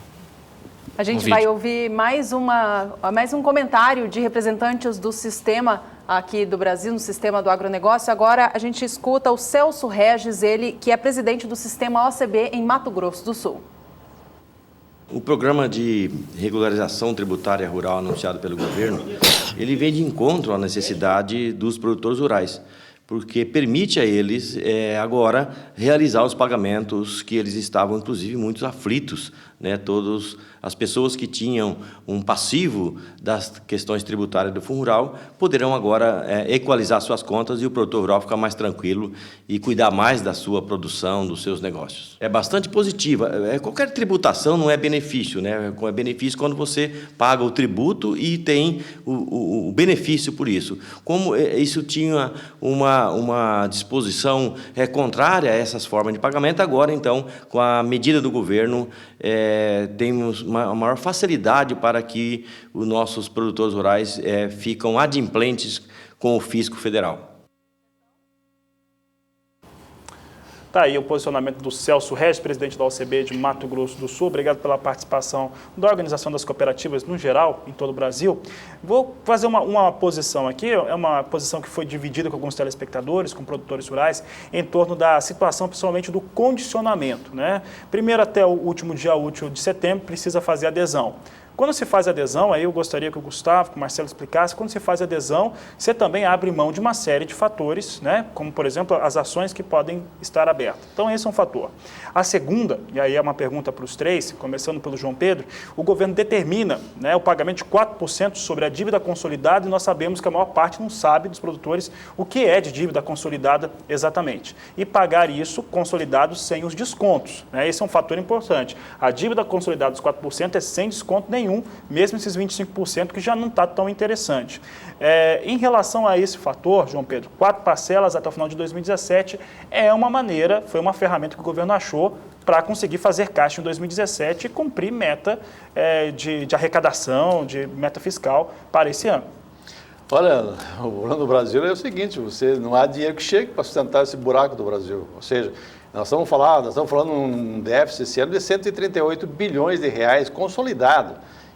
A gente vai ouvir mais um comentário de representantes do sistema aqui do Brasil, no sistema do agronegócio. Agora a gente escuta o Celso Regis, ele que é presidente do sistema OCB em Mato Grosso do Sul. O programa de regularização tributária rural anunciado pelo governo, ele vem de encontro à necessidade dos produtores rurais, porque permite a eles agora realizar os pagamentos que eles estavam, inclusive, muito aflitos, né? Todas as pessoas que tinham um passivo das questões tributárias do Fundo Rural poderão agora equalizar suas contas e o produtor rural ficar mais tranquilo e cuidar mais da sua produção, dos seus negócios. É bastante positiva. Qualquer tributação não é benefício, né? É benefício quando você paga o tributo e tem o benefício por isso. Como isso tinha uma disposição contrária a essas formas de pagamento, agora, então, com a medida do governo, temos uma maior facilidade para que os nossos produtores rurais ficam adimplentes com o fisco federal. Está aí o posicionamento do Celso Regis, presidente da OCB de Mato Grosso do Sul. Obrigado pela participação da Organização das Cooperativas no geral, em todo o Brasil. Vou fazer uma posição aqui, é uma posição que foi dividida com alguns telespectadores, com produtores rurais, em torno da situação, principalmente do condicionamento, né? Primeiro, até o último dia útil de setembro, precisa fazer adesão. Quando se faz adesão, aí eu gostaria que o Gustavo, que o Marcelo explicasse, quando se faz adesão, você também abre mão de uma série de fatores, né? Como, por exemplo, as ações que podem estar abertas. Então, esse é um fator. A segunda, e aí é uma pergunta para os três, começando pelo João Pedro, o governo determina, né, o pagamento de 4% sobre a dívida consolidada, e nós sabemos que a maior parte não sabe dos produtores o que é de dívida consolidada exatamente. E pagar isso consolidado sem os descontos, né? Esse é um fator importante. A dívida consolidada dos 4% é sem desconto nenhum, mesmo esses 25% que já não está tão interessante. Em relação a esse fator, João Pedro, 4 parcelas até o final de 2017 é uma maneira, foi uma ferramenta que o governo achou para conseguir fazer caixa em 2017 e cumprir meta de arrecadação, de meta fiscal para esse ano. Olha, o problema do Brasil é o seguinte, não há dinheiro que chegue para sustentar esse buraco do Brasil. Ou seja, nós estamos falando um déficit esse ano de 138 bilhões de reais consolidado.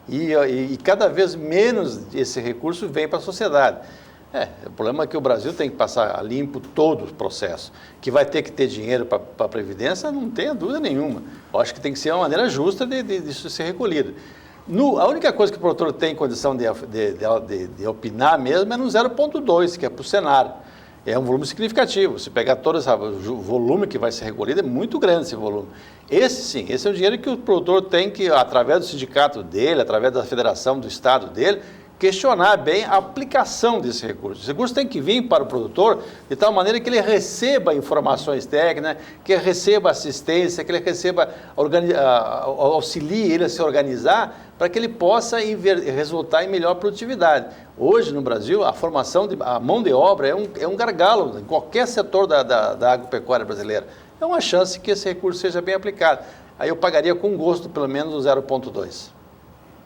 E cada vez menos esse recurso vem para a sociedade. O problema é que o Brasil tem que passar a limpo todo o processo. Que vai ter que ter dinheiro para a Previdência, não tenha dúvida nenhuma. Eu acho que tem que ser uma maneira justa disso ser recolhido. A única coisa que o produtor tem condição de opinar mesmo é no 0,2, que é para o cenário. É um volume significativo. Se pegar todo o volume que vai ser recolhido, é muito grande esse volume. Esse é o dinheiro que o produtor tem que, através do sindicato dele, através da federação do estado dele, questionar bem a aplicação desse recurso. Esse recurso tem que vir para o produtor de tal maneira que ele receba informações técnicas, que ele receba assistência, que ele receba, auxilie ele a se organizar para que ele possa resultar em melhor produtividade. Hoje, no Brasil, a mão de obra é um gargalo em qualquer setor da agropecuária brasileira. É uma chance que esse recurso seja bem aplicado. Aí eu pagaria com gosto, pelo menos, o 0,2.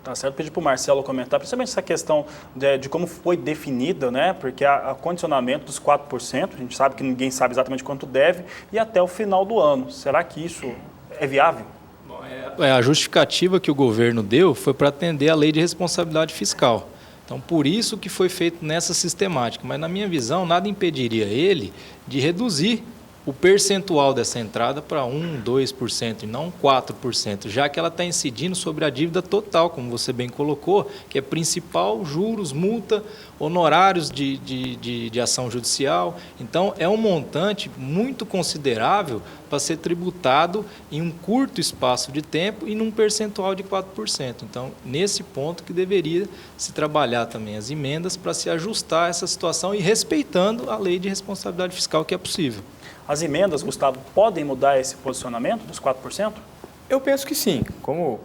Tá certo, pedir para o Marcelo comentar, principalmente essa questão de como foi definida, né? Porque a condicionamento dos 4%, a gente sabe que ninguém sabe exatamente quanto deve, e até o final do ano. Será que isso é viável? A justificativa que o governo deu foi para atender a lei de responsabilidade fiscal. Então, por isso que foi feito nessa sistemática. Mas, na minha visão, nada impediria ele de reduzir o percentual dessa entrada para 1%, 2% e não 4%, já que ela está incidindo sobre a dívida total, como você bem colocou, que é principal, juros, multa, honorários de ação judicial. Então, é um montante muito considerável para ser tributado em um curto espaço de tempo e num percentual de 4%. Então, nesse ponto que deveria se trabalhar também as emendas para se ajustar a essa situação e respeitando a lei de responsabilidade fiscal que é possível. As emendas, Gustavo, podem mudar esse posicionamento dos 4%? Eu penso que sim. Como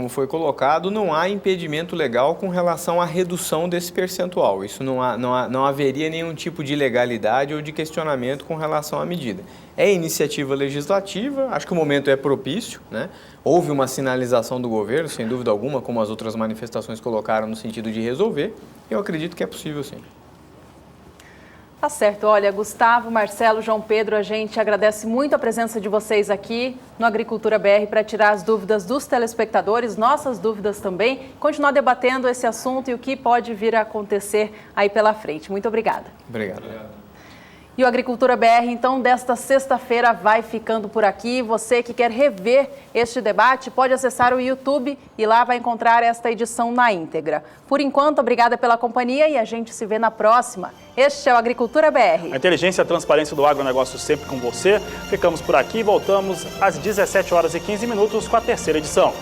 foi colocado, não há impedimento legal com relação à redução desse percentual. Isso não haveria nenhum tipo de ilegalidade ou de questionamento com relação à medida. É iniciativa legislativa, acho que o momento é propício, né? Houve uma sinalização do governo, sem dúvida alguma, como as outras manifestações colocaram no sentido de resolver. Eu acredito que é possível, sim. Tá certo. Olha, Gustavo, Marcelo, João Pedro, a gente agradece muito a presença de vocês aqui no Agricultura BR para tirar as dúvidas dos telespectadores, nossas dúvidas também, continuar debatendo esse assunto e o que pode vir a acontecer aí pela frente. Muito obrigada. Obrigado. E o Agricultura BR, então, desta sexta-feira vai ficando por aqui. Você que quer rever este debate, pode acessar o YouTube e lá vai encontrar esta edição na íntegra. Por enquanto, obrigada pela companhia e a gente se vê na próxima. Este é o Agricultura BR. A inteligência e a transparência do agronegócio sempre com você. Ficamos por aqui e voltamos às 17h15 com a terceira edição.